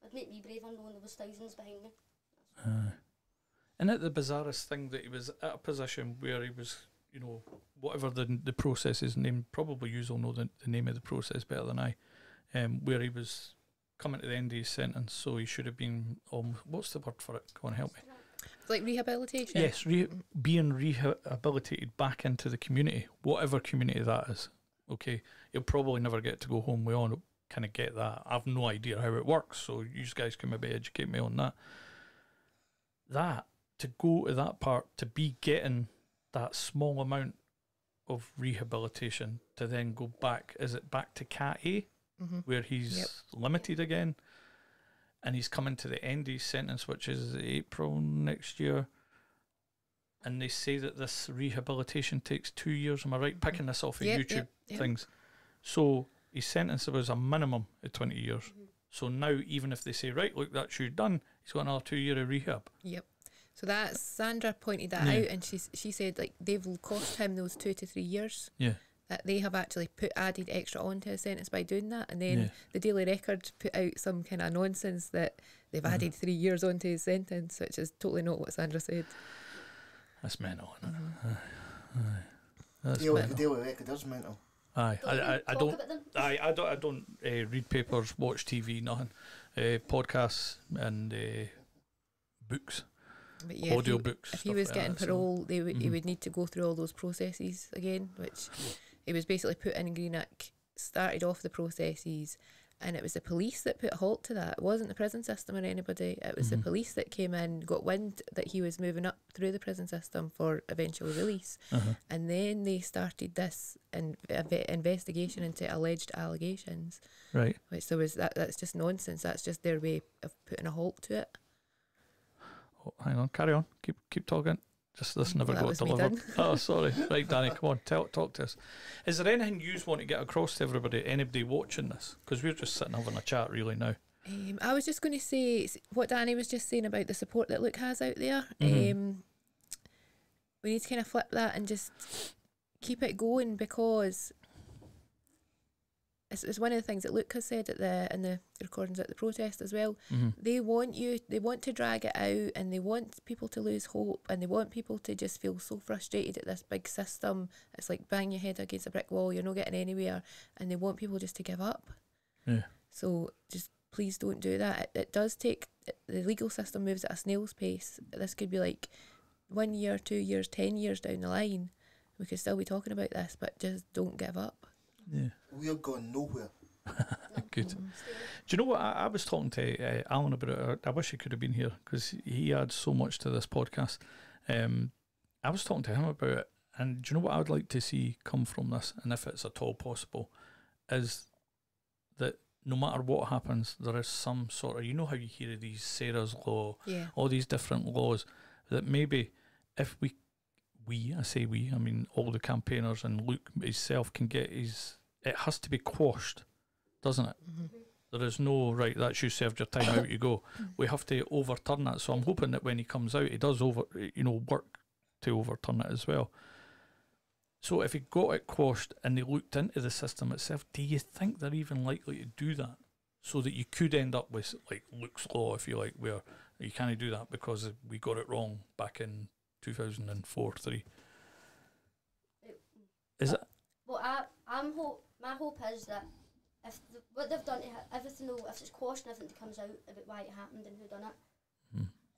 It'd make me braver knowing there was thousands behind me. Isn't it the bizarrest thing that he was at a position where he was, whatever the process is named, probably you will know the name of the process better than I, where he was coming to the end of his sentence, so he should have been, what's the word for it? Go on, help me. Like rehabilitation? Yes, being rehabilitated back into the community, whatever community that is. Okay, he'll probably never get to go home. We all kind of get that. I've no idea how it works, so you guys can maybe educate me on that. To go to that part, to be getting that small amount of rehabilitation, to then go back, is it back to Cat A, where he's limited again, and he's coming to the end of his sentence, which is April next year, and they say that this rehabilitation takes 2 years, am I right? Picking this off of YouTube things. So his sentence was a minimum of 20 years. So now, even if they say, right, look, that's you done, he's got another 2 year of rehab. Yep. So that Sandra pointed that out, and she said like they've cost him those 2 to 3 years. Yeah. That they have actually added extra onto his sentence by doing that, and then the Daily Record put out some kind of nonsense that they've added 3 years onto his sentence, which is totally not what Sandra said. That's mental, isn't it? That's mental. The Daily Record is mental. Aye, I don't read papers, watch TV, nothing. Podcasts and books. But yeah, audio books. If he was getting parole, he would need to go through all those processes again, which he was basically put in Greenock, started off the processes, and it was the police that put a halt to that. It wasn't the prison system or anybody. It was the police that came in, got wind that he was moving up through the prison system for eventual release, and then they started this investigation into alleged allegations. Right. Which there was that's just nonsense. That's just their way of putting a halt to it. Oh, hang on, carry on. Keep talking. Just this never got delivered. Oh, sorry. Right, Danny, come on, talk to us. Is there anything you want to get across to everybody, anybody watching this? Because we're just sitting having a chat really now. I was just going to say what Danny was just saying about the support that Luke has out there. We need to kind of flip that and just keep it going, because it's one of the things that Luke has said in the recordings at the protest as well. They want to drag it out, and they want people to lose hope, and they want people to just feel so frustrated at this big system. It's like bang your head against a brick wall, you're not getting anywhere, and they want people just to give up. Yeah. So just please don't do that. It does take, the legal system moves at a snail's pace. This could be like 1 year, 2 years, 10 years down the line. We could still be talking about this, but just don't give up. Yeah. We're going nowhere. Good. Do you know what? I was talking to Alan about it. I wish he could have been here because he adds so much to this podcast. I was talking to him about it, and do you know what I would like to see come from this, and if it's at all possible, is that no matter what happens, there is some sort of, you know how you hear of these Sarah's law, all these different laws, that maybe if I mean all the campaigners and Luke himself can get his, it has to be quashed, doesn't it? There is no, right, that's you served your time, out you go. We have to overturn that. So I'm hoping that when he comes out, he does work to overturn it as well. So if he got it quashed and they looked into the system itself, do you think they're even likely to do that? So that you could end up with like Luke's law, if you like, where you can't do that because we got it wrong back in 2004-3. Is it? Well, my hope is that if what they've done, everything, if it's quashed and everything comes out about why it happened and who done it,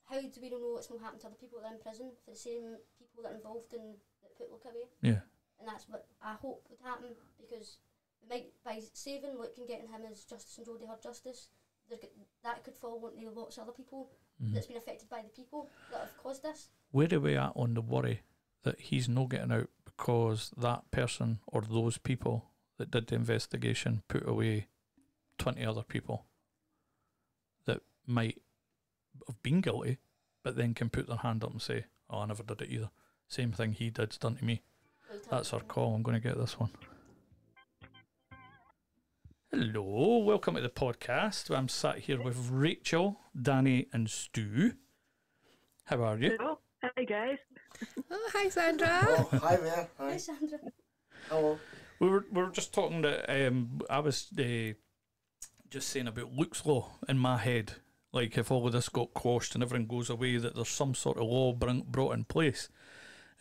how do we know it's not happened to other people that are in prison for the same people that are involved in that put Luke away? Yeah. And that's what I hope would happen, because we might, by saving Luke and getting him his justice and Jodie her justice, that could fall onto lots of other people that's been affected by the people that have caused this. Where are we at on the worry that he's not getting out because that person or those people that did the investigation put away 20 other people that might have been guilty, but then can put their hand up and say, oh, I never did it either. Same thing he did's done to me. That's our call. I'm going to get this one. Hello, welcome to the podcast. I'm sat here with Rachel, Danny and Stu. How are you? Hello. Hi, guys. Oh, hi, Sandra. Oh, hi there. Hi, Sandra. Hello. We were just talking that I was just saying about Luke's law in my head. Like if all of this got quashed and everything goes away, that there's some sort of law brought in place.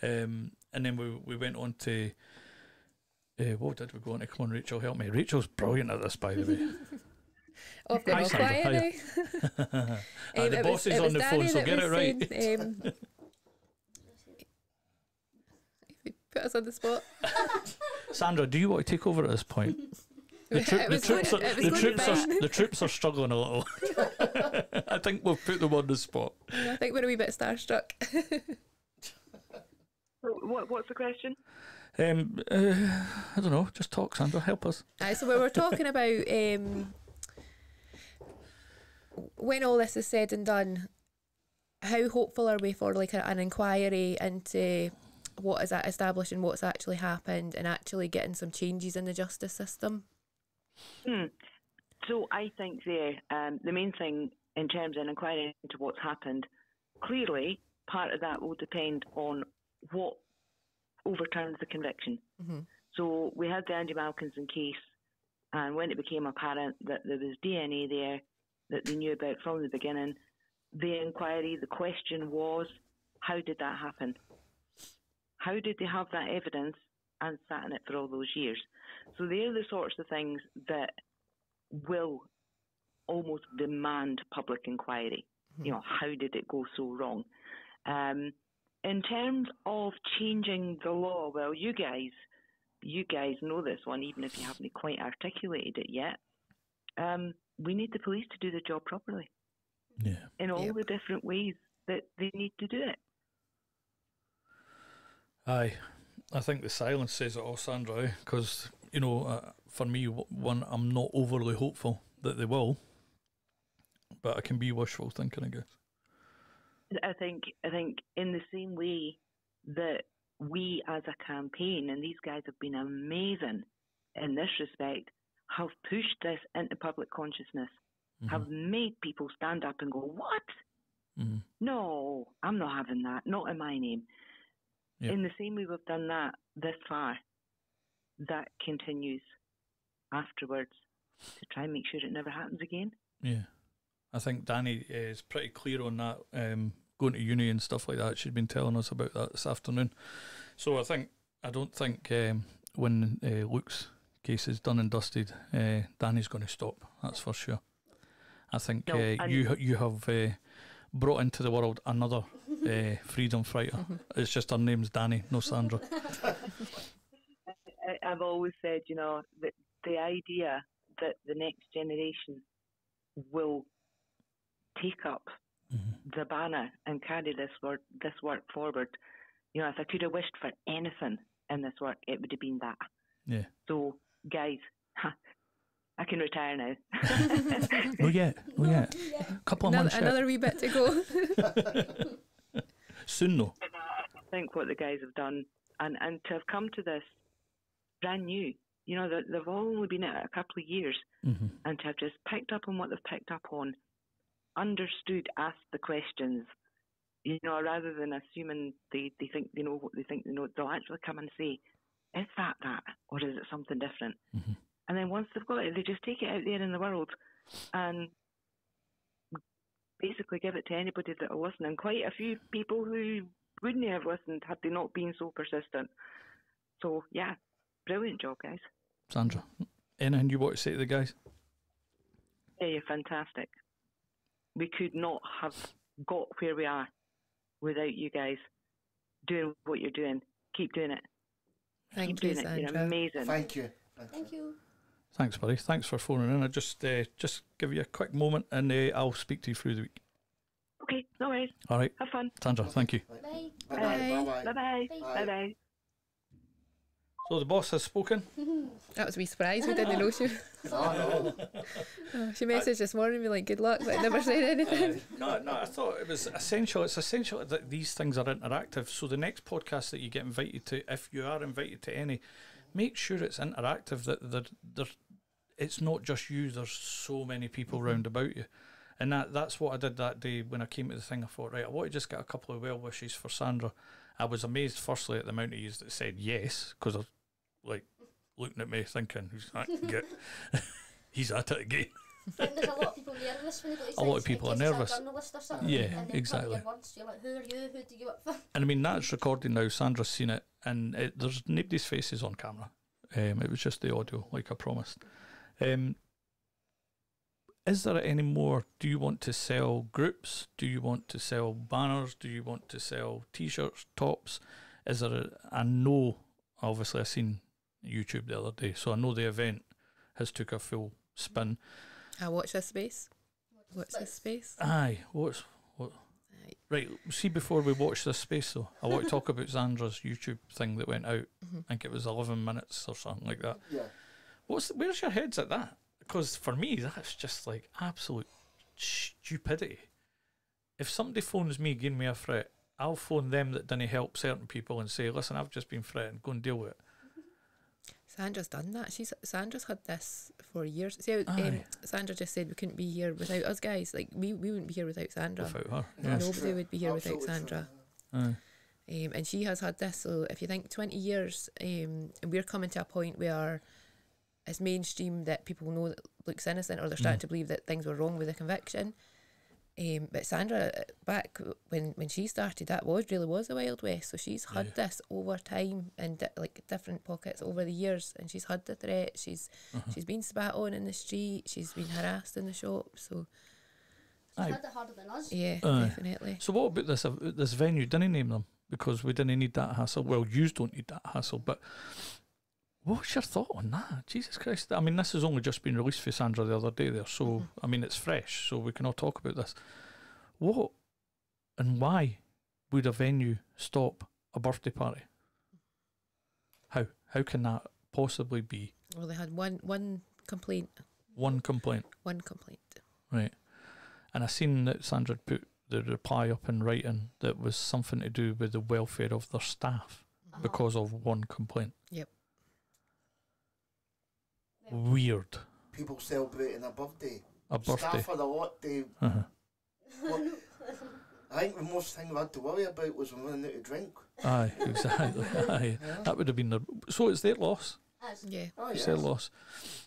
And then we went on to what did we go on to? Come on, Rachel, help me. Rachel's brilliant at this, by the way. Oh, I've got all quiet now. The boss is on the phone, so get it right. Saying, put us on the spot. Sandra, do you want to take over at this point? The troops are struggling a little. I think we've put them on the spot. I think we're a wee bit starstruck. What's the question? I don't know. Just talk, Sandra. Help us. So we were talking about when all this is said and done, how hopeful are we for like an inquiry into what is establishing what's actually happened and actually getting some changes in the justice system? So I think the main thing in terms of an inquiry into what's happened, clearly part of that will depend on what overturns the conviction. So we had the Andy Malkinson case, and when it became apparent that there was DNA there that they knew about from the beginning, the inquiry, the question was, how did that happen? How did they have that evidence and sat in it for all those years? So they're the sorts of things that will almost demand public inquiry. You know, how did it go so wrong? In terms of changing the law, well, you guys know this one, even if you haven't quite articulated it yet. We need the police to do the job properly. Yeah. In all the different ways that they need to do it. Aye. I think the silence says it all, Sandra, because, for me, one, I'm not overly hopeful that they will, but I can be wishful thinking, I guess. I think in the same way that we as a campaign, and these guys have been amazing in this respect, have pushed this into public consciousness, have made people stand up and go, what? No, I'm not having that, not in my name. Yep. In the same way we've done that this far, that continues. afterwards to try and make sure it never happens again. Yeah. I think Danny is pretty clear on that, going to uni and stuff like that. She's been telling us about that this afternoon. So I don't think when Luke's case is done and dusted, Danny's going to stop. That's for sure. I think you have brought into the world another freedom fighter. It's just her name's Danny, no Sandra. I've always said, you know, that the idea that the next generation will take up the banner and carry this work forward. You know, if I could have wished for anything in this work, it would have been that. Yeah. So, guys, I can retire now. No yet. Couple of months. Another wee bit to go. Soon though. I think what the guys have done, and to have come to this brand new, you know, they've only been at it a couple of years, and to have just picked up on what they've picked up on, understood, asked the questions, you know, rather than assuming they think they know what they think they know, they'll actually come and say, is that, or is it something different? And then once they've got it, they just take it out there in the world and basically give it to anybody that will listen. And quite a few people who wouldn't have listened had they not been so persistent. So, yeah, brilliant job, guys. Sandra, anything you want to say to the guys? Yeah, you're fantastic. We could not have got where we are without you guys doing what you're doing. Keep doing it. Thank Keep you, doing Sandra. it. You're amazing. Thank you. Thank you. Thanks, buddy. Thanks for phoning in. I just give you a quick moment and I'll speak to you through the week. Okay, no worries. All right. Have fun. Sandra, thank you. Bye. Bye. Bye-bye. Bye. Bye-bye. So the boss has spoken. That was a wee surprise. We didn't know she. No. She messaged this morning, me like, good luck, but never said anything. No, I thought it was essential. It's essential that these things are interactive. So the next podcast that you get invited to, if you are invited to any, make sure it's interactive, that it's not just you, there's so many people round about you. And that's what I did that day when I came to the thing. I thought, right, I want to just get a couple of well wishes for Sandra. I was amazed firstly at the amount of yous that said yes, because I was like looking at me thinking, he's at it again. I think there's a lot of people nervous when they go to A lot of people are nervous. Journalist or something, Yeah, and then exactly. Your words, you're like, who are you? Who do you work for? And I mean, that's recording now. Sandra's seen it, and there's nobody's faces on camera. It was just the audio, like I promised. Is there any more? Do you want to sell groups? Do you want to sell banners? Do you want to sell T-shirts, tops? Is there I know, obviously I seen YouTube the other day, so I know the event has took a full spin. I watch this space. What's this space? Aye, what? Aye. Right, see, before we watch this space though, I want to talk about Sandra's YouTube thing that went out. I think it was 11 minutes or something like that. Yeah. Where's your heads at that? Because for me, that's just like absolute stupidity. If somebody phones me, giving me a threat, I'll phone them that didn't help certain people and say, listen, I've just been threatened, go and deal with it. Sandra's done that. Sandra's had this for years. See, Sandra just said we couldn't be here without us guys. Like we wouldn't be here without Sandra. Without her, Nobody would be here Absolutely without Sandra. Aye. And she has had this. So if you think 20 years, and we're coming to a point where it's mainstream that people know that Luke's innocent, or they're starting to believe that things were wrong with the conviction. But Sandra, back when she started, that really was the Wild West. So she's had this over time in like different pockets over the years, and she's had the threat. She's been spat on in the street. She's been harassed in the shop. So She's had it harder than us. yeah, definitely. So what about this venue? Didn't name them because we didn't need that hassle. Well, yous don't need that hassle, but what's your thought on that? Jesus Christ. I mean, this has only just been released for Sandra the other day there, so I mean, it's fresh, so we can all talk about this. What and why would a venue stop a birthday party? How can that possibly be? Well, they had one complaint. One complaint. One complaint. Right. And I seen that Sandra put the reply up in writing that was something to do with the welfare of their staff because of one complaint. Yep. Weird. People celebrating a birthday. A birthday. Staff had a lot to... I think the most thing we had to worry about was when we ran out of drink. Aye, exactly. Aye. That would have been their... So it's their loss. Yeah. Oh, It's yes. their loss.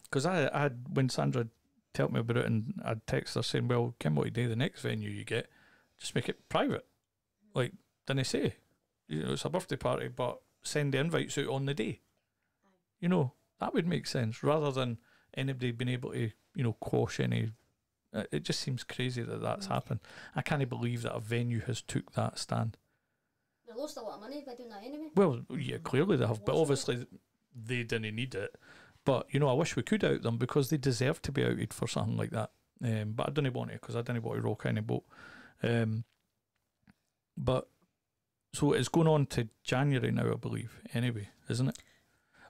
Because I had, when Sandra told me about it, and I'd text her saying, well, Kim, what you do, the next venue you get, just make it private. Like, didn't I say? You know, it's a birthday party, but send the invites out on the day. You know, that would make sense, rather than anybody being able to, you know, quash any. It just seems crazy that that's happened. I can't believe that a venue has took that stand. They lost a lot of money by doing that anyway. Well, yeah, clearly they have, but obviously they didn't need it. But, you know, I wish we could out them, because they deserve to be outed for something like that. But I didn't want to, because I didn't want to rock any boat. But, so it's going on to January now, I believe, anyway, isn't it?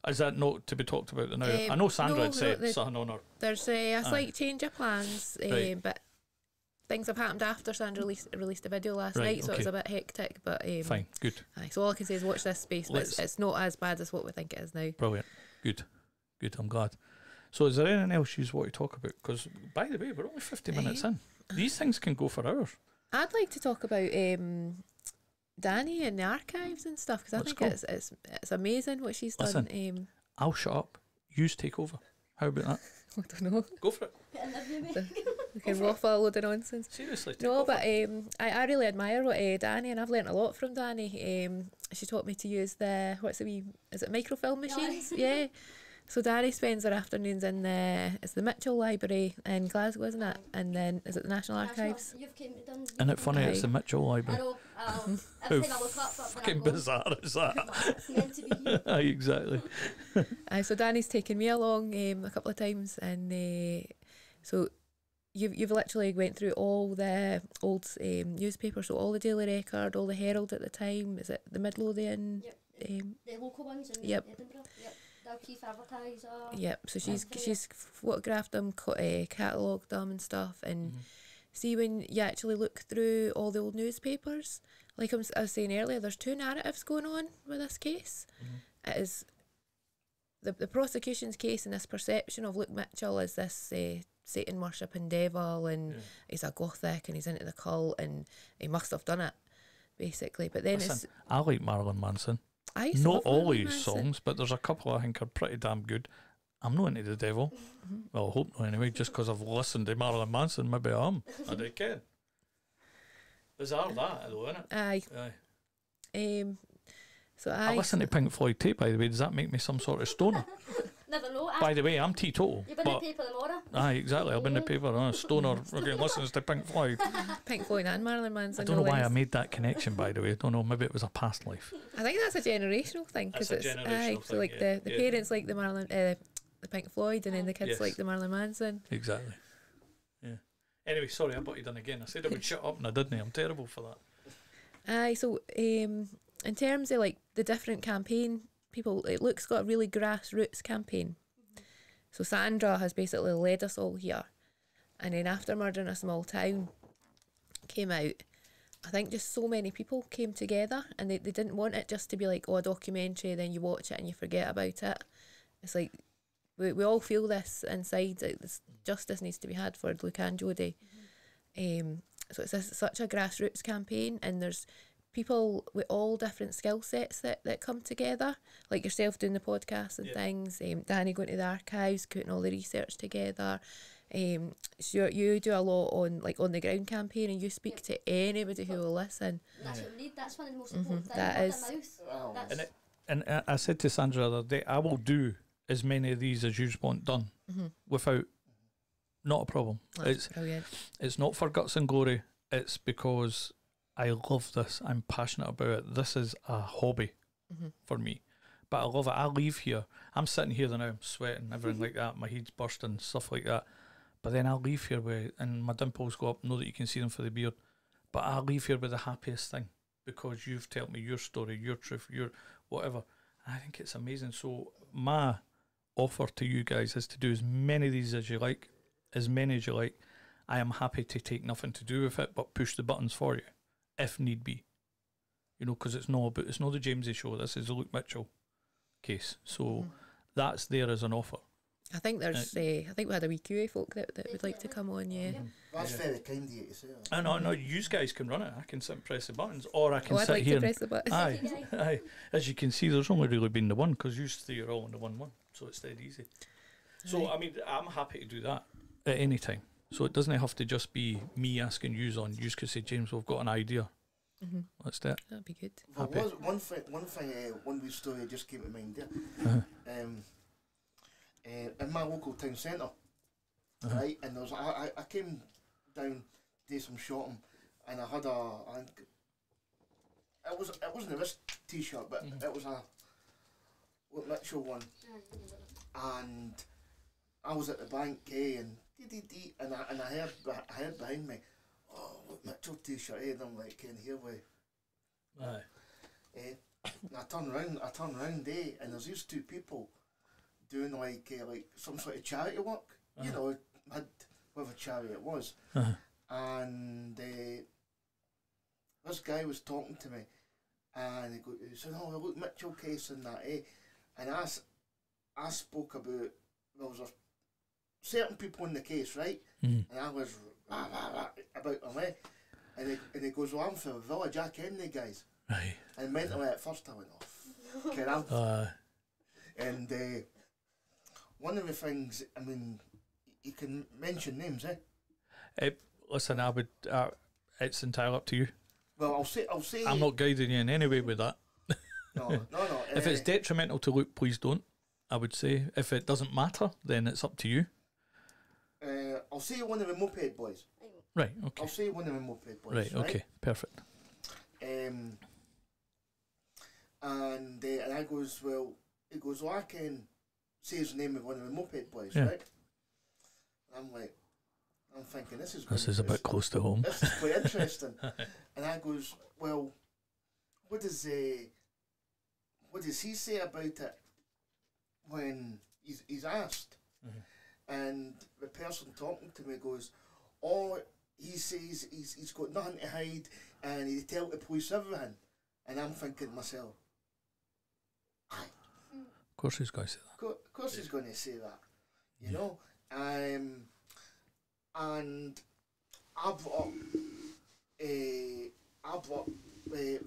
Is that not to be talked about now? I know Sandra had said something on her. There's a slight change of plans, Right. but things have happened after Sandra released a video last night, so it was a bit hectic. But fine, good. So all I can say is watch this space, but it's not as bad as what we think it is now. Brilliant. Good. I'm glad. So is there anything else you want to talk about? Because, by the way, we're only 50 minutes in. These things can go for hours. I'd like to talk about Danny and the archives and stuff, because I think it's amazing what she's done. I'll shut up. You take over. How about that? I don't know. Go for it. We can waffle a load of nonsense. Seriously. No, but I really admire what Danny, and I've learnt a lot from Danny. She taught me to use is it microfilm machines? Yeah. So Danny spends her afternoons in it's the Mitchell Library in Glasgow, isn't it? And then is it the National Archives? Isn't it funny? It's the Mitchell Library. I know. How fucking bizarre is that? It's meant to be here. Aye, exactly. So Danny's taken me along a couple of times, and so you've literally went through all the old newspapers, so all the Daily Record, all the Herald at the time. Is it the Midlothian? Yep. The local ones in Edinburgh. Yep. Dalkeith Advertiser. Yep. So she's photographed them, catalogued them and stuff, and see, when you actually look through all the old newspapers, like I was saying earlier, there's two narratives going on with this case. It is the prosecution's case and this perception of Luke Mitchell as this Satan worshipping devil, and he's a gothic and he's into the cult and he must have done it, basically. But then I like Marilyn Manson. Not all his songs, but there's a couple I think are pretty damn good. I'm not into the devil. Well, I hope not anyway, just because I've listened to Marilyn Manson. Maybe I am. I don't care. Bizarre that, though, isn't it? Aye. So I listen to Pink Floyd tape, by the way. Does that make me some sort of stoner? Never know. By the way, I'm teetotal. You've been in the paper tomorrow. Aye, exactly. I've been in the paper. Stoner again listens to Pink Floyd. Pink Floyd and Marilyn Manson. I don't know why I made that connection, by the way. I don't know. Maybe it was a past life. I think that's a generational thing. It's a generational thing. So like the parents like the Pink Floyd, and then the kids like the Marilyn Manson. Exactly. Yeah. Anyway, sorry, I butted in again. I said I would shut up and I didn't. I'm terrible for that. So in terms of like the different campaign people, Luke's got a really grassroots campaign. So Sandra has basically led us all here, and then after Murder in a Small Town came out, I think just so many people came together, and they didn't want it just to be like, oh, a documentary, then you watch it and you forget about it. It's like we all feel this inside, like this justice needs to be had for Luke and Jodie. So it's such a grassroots campaign, and there's people with all different skill sets that come together, like yourself doing the podcast and things, Danny going to the archives, putting all the research together. So you do a lot on the ground campaign, and you speak to anybody who will listen. That's what we need. That's one of the most important things. That is. And I said to Sandra the other day, I will do as many of these as you want done without, not a problem. That's brilliant. It's not for guts and glory. It's because I love this. I'm passionate about it. This is a hobby for me. But I love it. I leave here. I'm sitting here now. I'm sweating, everything like that. My head's bursting, stuff like that. But then I leave here and my dimples go up. Know that you can see them for the beard. But I leave here with the happiest thing, because you've told me your story, your truth, your whatever. I think it's amazing. So my offer to you guys is to do as many of these as you like, as many as you like. I am happy to take nothing to do with it, but push the buttons for you, if need be. You know, because it's not the Jamesy show. This is the Luke Mitchell case. So that's there as an offer. I think there's I think we had a wee QA folk that would like to come on, That's very kind of you to say that. No, you guys can run it. I can sit and press the buttons, or I can I'd sit like here. To press the buttons. Aye. As you can see, there's only really been the one, because you three are all on the 1-1, so it's dead easy. So, I mean, I'm happy to do that at any time. So it doesn't have to just be me asking you on. You could say, James, we've got an idea. Let's do it. That'd be good. Well, one thing, one wee story just came to mind there. In my local town centre, right, and there was I came down to do some shopping, and I had it wasn't a wrist t-shirt, but it was a Mitchell one, and I was at the bank, and I heard behind me, oh, look, Mitchell t-shirt, and I'm like, here we. And I turn round, and there's these two people doing like some sort of charity work, you know, whatever charity it was, and this guy was talking to me, and he said, oh, look, Mitchell case and that, and I spoke about, there was certain people in the case, right, and I was about them, and he goes, well, I'm from the village, I ken the guys, right, and mentally at first I went off, okay, I'm, and one of the things, I mean, you can mention names, listen, I would, it's entirely up to you. Well, I'll say. I'm not guiding you in any way with that. No. If it's detrimental to Luke, please don't. I would say if it doesn't matter, then it's up to you. I'll say one of the moped boys. Right. Okay. I'll say one of the moped boys. Right. Okay. Perfect. And I goes, well, he goes, well, I can say his name of one of the moped boys, right? I'm like, I'm thinking this is a bit close to home. This is quite interesting. And I goes, well, what does he say about it when he's asked? And the person talking to me goes, oh, he says he's got nothing to hide and he'd tell the police everything. And I'm thinking to myself, aye. Of course he's going to say that. Of course he's going to say that, you know. And I brought up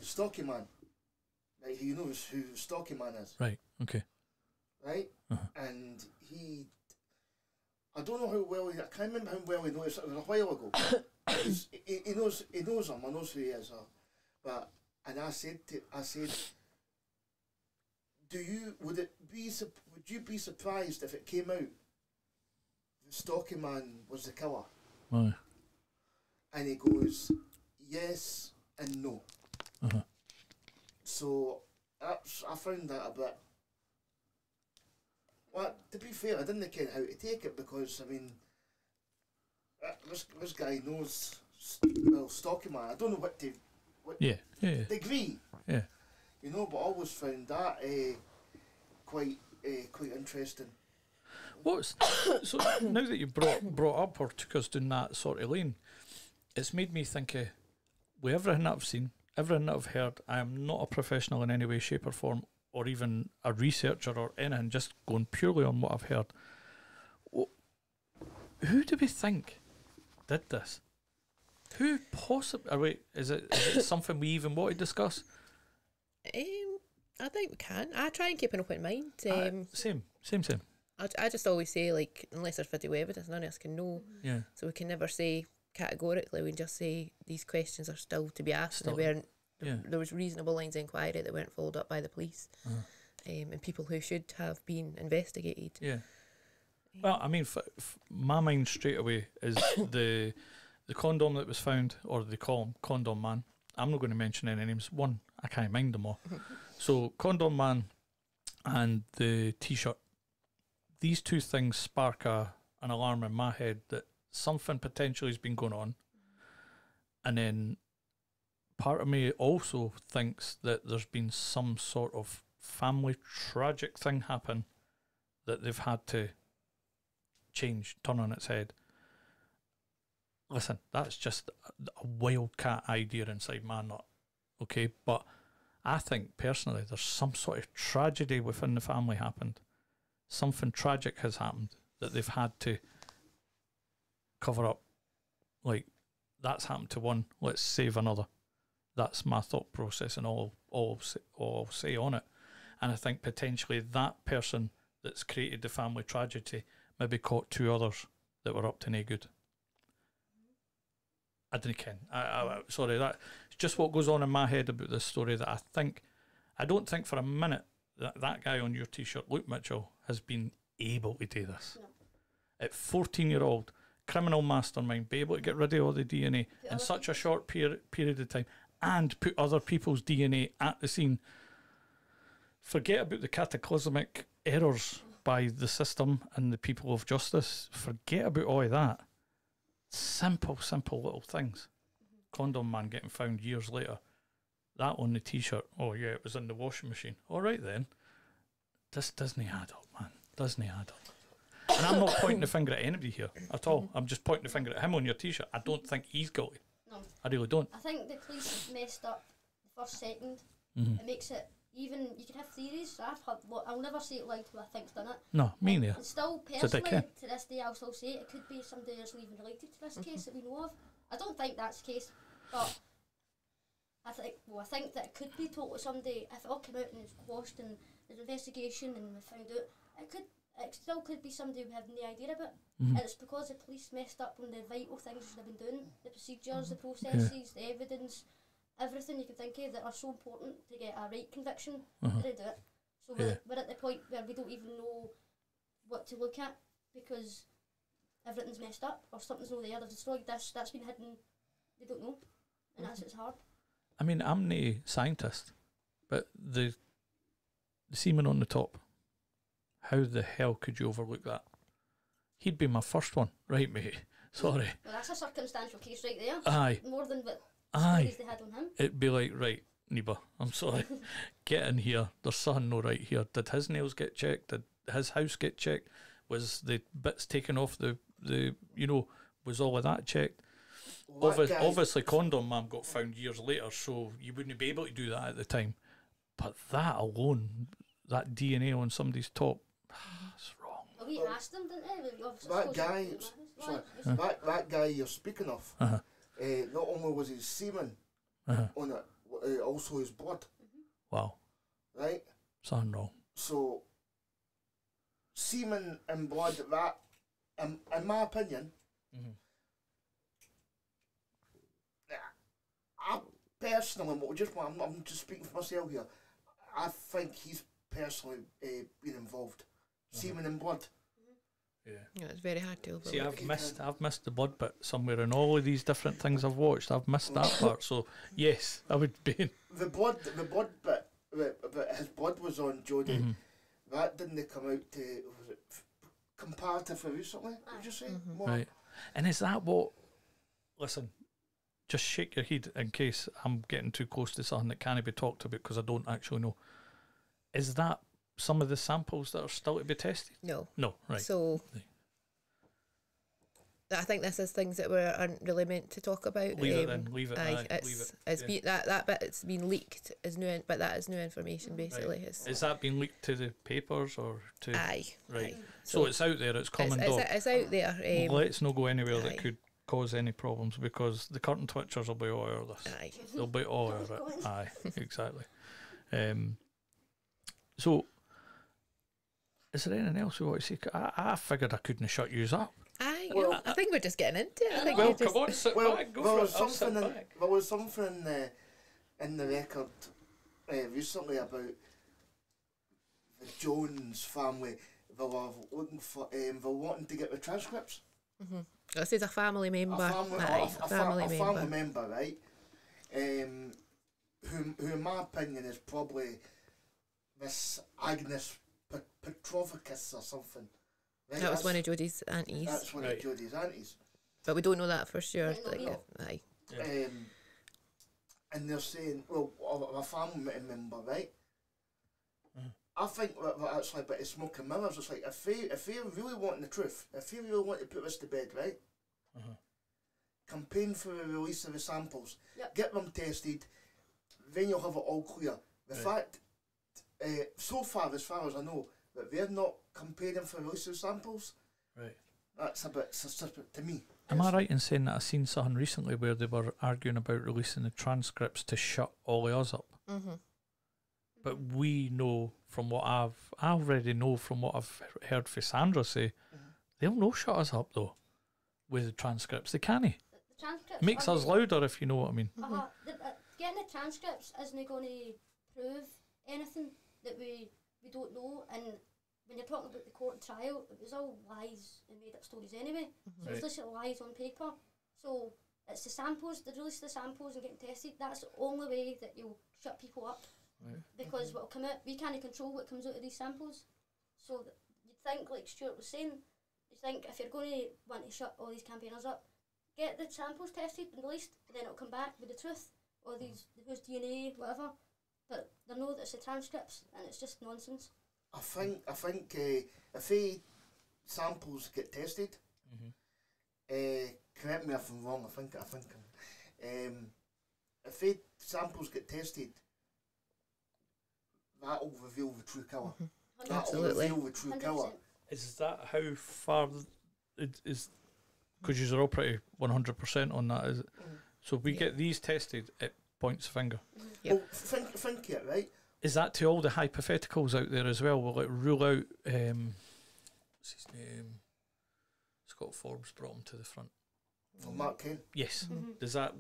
Stocky Man. Like, he knows who Stocky Man is. Right. Okay. Right. And I don't know how well I can't remember how well he knows. It was a while ago. he knows him. I knows who he is. And I said, would you be surprised if it came out that Stocky Man was the killer? Aye. And he goes, yes and no. So I found that a bit. Well, to be fair, I didn't know how to take it because, I mean, this guy knows, well, Stocky Man. I don't know what degree. Yeah. You know, but I always found that quite interesting. So now that you brought up or took us down that sort of lane, it's made me think of, with everything that I've seen, everything that I've heard, I am not a professional in any way, shape or form, or even a researcher or anything, just going purely on what I've heard. Who do we think did this? Who possibly... Wait, is it something we even want to discuss? I think we can. I try and keep an open mind. Same. I just always say, like, unless there's video evidence, none of us can know. Yeah. So we can never say categorically. We just say these questions are still to be asked. They weren't. There was reasonable lines of inquiry that weren't followed up by the police, and people who should have been investigated. Yeah. Well, I mean, my mind straight away is the condom that was found, or they call him Condom Man. I'm not going to mention any names. One, I can't mind them all. So, Condom Man and the T-shirt. These two things spark an alarm in my head that something potentially has been going on. And then part of me also thinks that there's been some sort of family tragic thing happen that they've had to change, turn on its head. Listen, that's just a wildcat idea inside my nut, okay? But I think personally there's some sort of tragedy within the family happened. Something tragic has happened that they've had to cover up. Like, that's happened to one, let's save another. That's my thought process and all I'll say on it. And I think potentially that person that's created the family tragedy maybe caught 2 others that were up to no good. I didn't ken. Sorry, that's just what goes on in my head about this story, that I don't think for a minute that guy on your T-shirt, Luke Mitchell, has been able to do this. No. At 14-year-old, criminal mastermind, be able to get rid of all the DNA in such a short period of time and put other people's DNA at the scene. Forget about the cataclysmic errors by the system and the people of justice. Forget about all of that. Simple little things. Condom man getting found years later. That on the T-shirt. Oh yeah, it was in the washing machine. All right then. This doesn't add up, man. Doesn't add up. And I'm not pointing the finger at anybody here at all. I'm just pointing the finger at him on your T-shirt. I don't think he's guilty. No. I really don't. I think the police messed up the first second. It makes it, even, you can have theories. I'll never say it loud till I think's done it. No, me neither. And still, personally, to this day, I'll still say it could be somebody that's not even related to this case that we know of. I don't think that's the case, but I think that it could be totally somebody, if it all came out and it's quashed and there's an investigation and we found out, it still could be somebody we have no idea about. And it's because the police messed up on the vital things they've been doing, the procedures, the processes, the evidence, everything you can think of that are so important to get a right conviction. They didn't do it. So we're at the point where we don't even know what to look at because everything's messed up or something's not there. They've destroyed this, that's been hidden. They don't know. And that's it's hard. I mean, I'm no scientist, but the semen on the top, how the hell could you overlook that? He'd be my first one, right, mate? Sorry. Well, that's a circumstantial case right there. Aye. More than what Aye. they had on him. It'd be like, right, Neba, I'm sorry. Get in here. There's something no right here. Did his nails get checked? Did his house get checked? Was the bits taken off the was all of that checked? Obviously, Condom Man got found years later, so you wouldn't be able to do that at the time. But that alone, that DNA on somebody's top, it's wrong. Well, we asked them, didn't we? That guy you're speaking of, not only was his semen on it, also his blood. Wow. Right? Something wrong. So, semen and blood, that, in my opinion, I personally, I'm just speaking for myself here, I think he's personally been involved. Semen and blood. Yeah, it's very hard to overlook. See, I've missed the blood bit somewhere in all of these different things I've watched. I've missed that part. So yes, I would be. The blood bit, but his blood was on Jodie. That didn't come out to, was it comparatively recently? Would you say? Right. And is that what? Listen, just shake your head in case I'm getting too close to something that can't be talked about because I don't actually know. Is that some of the samples that are still to be tested? No. No, right. So I think this is things that we aren't really meant to talk about. Leave it then. Leave it. It's been that bit. It's been leaked as new, but that is new information basically. Right. Is that been leaked to the papers or to? Aye. Right. Aye. So it's out there. It's common dog. It's out there. Let's not go anywhere that could cause any problems because the curtain twitchers will be all over this. Aye. They'll be all over it. Aye. Exactly. So, is there anything else we want to say? I figured I couldn't shut yous up. Aye, I think we're just getting into it. I think well, come on, sit back. Go for it. There was something in the record recently about the Jones family. They were looking for, they were wanting to get the transcripts. This is a family member. A family member, right? Who in my opinion is probably this Agnes Petrovicus or something. Right? That was one of Jodie's aunties. That's one of Jodie's aunties. But we don't know that for sure. Aye. And they're saying, well, a family member, right? I think that's like a bit of smoke and mirrors. It's like, if they really want the truth, if they really want to put this to bed, right? Campaign for the release of the samples. Get them tested, then you'll have it all clear. The fact, so far as I know, that they're not campaigning for the release of samples, that's a bit suspicious to me. Am I right in saying that I seen something recently where they were arguing about releasing the transcripts to shut all of us up? But we know from what I already know from what I've heard for Sandra say, They'll no shut us up though with the transcripts. They can't. The transcripts Makes us louder, if you know what I mean. Getting the transcripts isn't going to prove anything that we don't know. And when you're talking about the court trial, it was all lies and made up stories anyway. So it was literally lies on paper. So it's the samples, they release the samples and getting tested. That's the only way that you'll shut people up. Because what will come out, we can't control what comes out of these samples. So you'd think, like Stuart was saying, you think if you're going to want to shut all these campaigners up, get the samples tested and released, and then it'll come back with the truth, or whose DNA, whatever. But they know that it's the transcripts, and it's just nonsense. I think if the samples get tested, correct me if I'm wrong. I think if the samples get tested, that'll reveal the true colour. That'll reveal the true colour. Is that how far it is? Because you're all pretty 100% on that, is it? So if we get these tested, it points the finger. Well, think it, right? Is that to all the hypotheticals out there as well? Will it rule out, what's his name? Scott Forbes brought him to the front. For Mark Kane? Yes.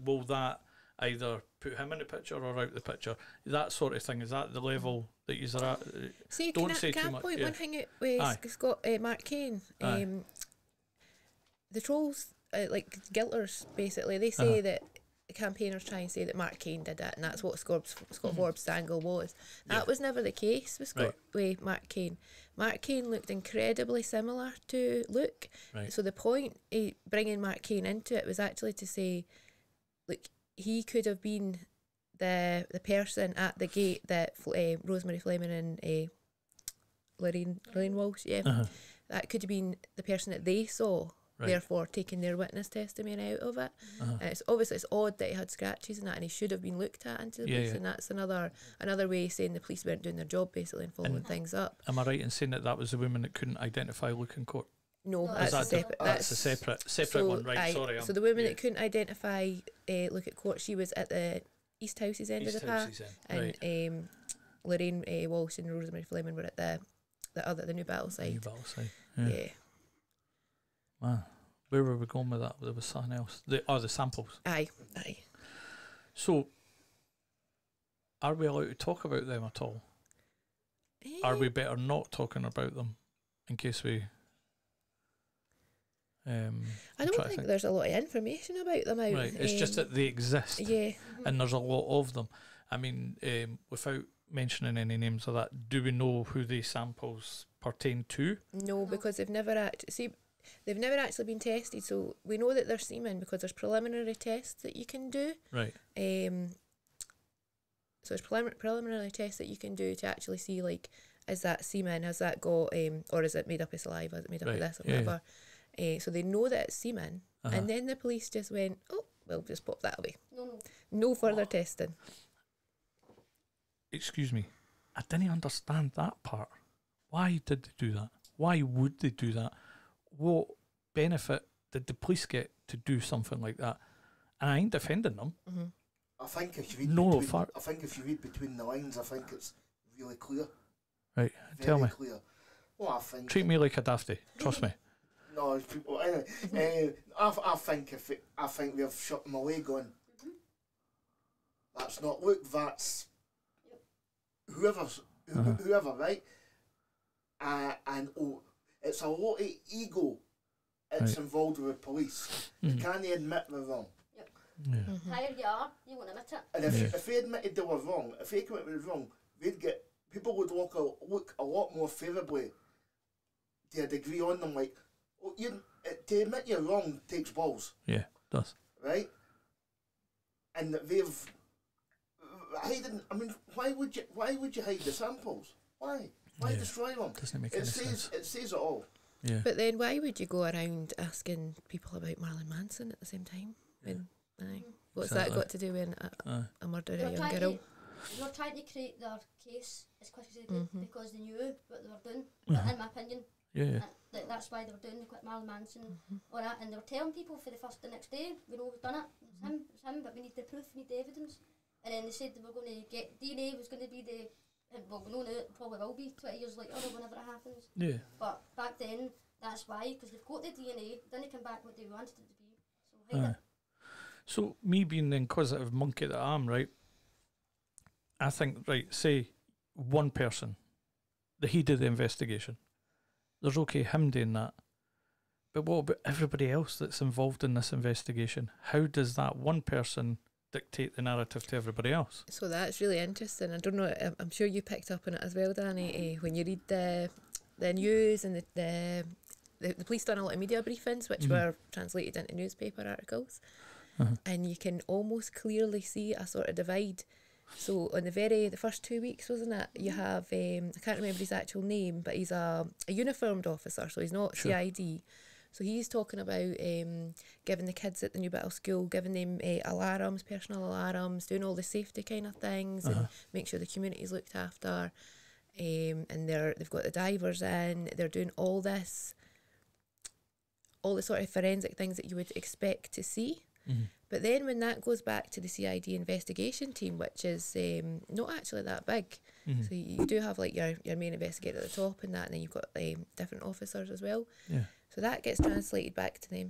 Will that either put him in the picture or out the picture? That sort of thing, is that the level that you're at? See, don't say too much. Point one thing out with Scott, Mark Kane. The trolls, like guilters, basically, they say that the campaigners try and say that Mark Kane did it, and that's what Scott Forbes' angle was. That was never the case with Mark Kane. Mark Kane looked incredibly similar to Luke. So the point of bringing Mark Kane into it was actually to say, look, he could have been the person at the gate that Rosemary Fleming and Lorraine Walsh, that could have been the person that they saw. Therefore taking their witness testimony out of it. And it's odd that he had scratches and that, and he should have been looked at into the police, and that's another way of saying the police weren't doing their job basically and following things up. Am I right in saying that was the woman that couldn't identify Luke in court? No, that's a separate. That's a separate one, right? Sorry. So the woman that couldn't identify Luke at court, she was at the East Houses end of the path, and Lorraine Walsh and Rosemary Fleming were at the New Battle side. Yeah. Wow. Where were we going with that? There was something else. The samples. Aye. So, are we allowed to talk about them at all? Are we better not talking about them in case we... I don't think there's a lot of information about them out. Right, it's just that they exist. Yeah. And there's a lot of them. I mean, without mentioning any names of that, do we know who these samples pertain to? No, because they've never actually been tested. So we know that they're semen because there's preliminary tests that you can do. Right. So there's preliminary tests that you can do to actually see, like, is that semen, has that got, or is it made up of saliva, is it made up of this or whatever. So they know that it's semen, and then the police just went, oh, we'll just pop that away. No further testing. Excuse me, I didn't understand that part. Why did they do that? Why would they do that? What benefit did the police get to do something like that? And I ain't defending them. I think if you read between the lines, I think it's really clear. Right, tell me. Clear. Well, I think treat me like a dafty. Trust me. No, people. Anyway, I think we've shut them away. Going. That's not Luke. That's whoever, right? And it's a lot of ego. It's involved with police. You can't admit they're wrong. Higher you are, you won't admit it. And if they admitted they were wrong, if they committed wrong, people would look a lot more favourably to a degree on them. Like, to admit you're wrong takes balls. Yeah, it does. Right? And they've hidden. I mean, why would you hide the samples? Why destroy them? Doesn't make any sense. It says it all. Yeah. But then why would you go around asking people about Marilyn Manson at the same time? What's that got to do with a murder of a young girl? They're trying to create their case as quick as they could because they knew what they were doing. In my opinion, that's why they were doing Marilyn Manson or that, and they were telling people for the next day, we know we've done it. It's him, but we need the proof, we need the evidence. And then they said they were going to get DNA was going to be we know now it probably will be 20 years later or whenever it happens. Yeah. But back then that's why, because they've got the DNA, then they come back what they wanted it to be. So hide it. So me being the inquisitive monkey that I am, right, I think, right, say one person, he did the investigation. There's okay him doing that. But what about everybody else that's involved in this investigation? How does that one person dictate the narrative to everybody else? So that's really interesting. I don't know, I'm sure you picked up on it as well, Danny, when you read the news and the police done a lot of media briefings which were translated into newspaper articles, and you can almost clearly see a sort of divide. So on the first 2 weeks, wasn't it, you have, I can't remember his actual name, but he's a uniformed officer, so he's not CID. So he's talking about giving the kids at the new bit of school, giving them alarms, personal alarms, doing all the safety kind of things, and make sure the community's looked after. And they've got the divers in, they're doing all the sort of forensic things that you would expect to see. But then when that goes back to the CID investigation team, which is not actually that big, so you do have like your main investigator at the top and that, and then you've got different officers as well. So that gets translated back to them,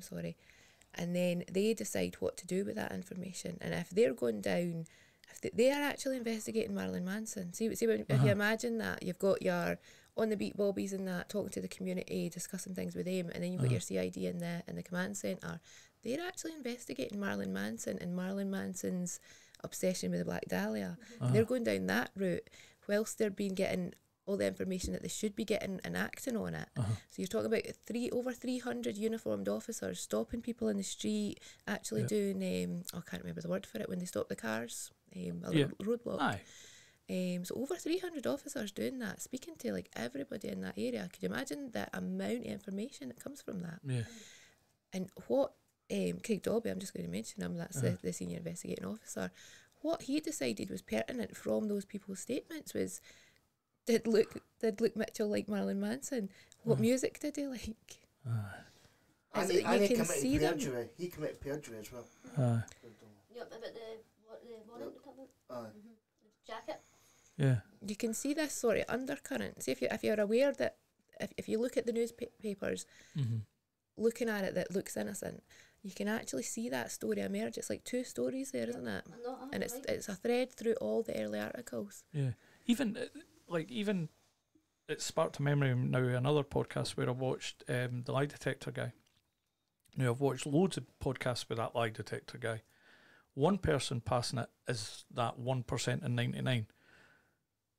and then they decide what to do with that information. And if they're going down, if they are actually investigating Marilyn Manson, see when, if you imagine that, you've got your on the beat bobbies and that, talking to the community, discussing things with them, and then you've got your CID in the command centre. They're actually investigating Marilyn Manson and Marilyn Manson's obsession with the Black Dahlia. They're going down that route whilst they're getting all the information that they should be getting and acting on it. So you're talking about over 300 uniformed officers stopping people in the street, actually doing, I can't remember the word for it, when they stop the cars, a roadblock. So over 300 officers doing that, speaking to like everybody in that area. Could you imagine the amount of information that comes from that? And what Craig Dobby, I'm just going to mention him, that's the senior investigating officer, what he decided was pertinent from those people's statements was, did Luke Mitchell like Marilyn Manson? What music did he like? And he committed perjury. He committed perjury as well. Yep, about the warrant to come out. The jacket. You can see this sort of undercurrent. See, if you're aware that if you look at the newspapers, looking at it that looks innocent, you can actually see that story emerge. It's like two stories there, isn't it? And it's a thread through all the early articles. Even it sparked a memory now, another podcast where I watched the lie detector guy. Now, I've watched loads of podcasts with that lie detector guy. One person passing it is that 1% in 99.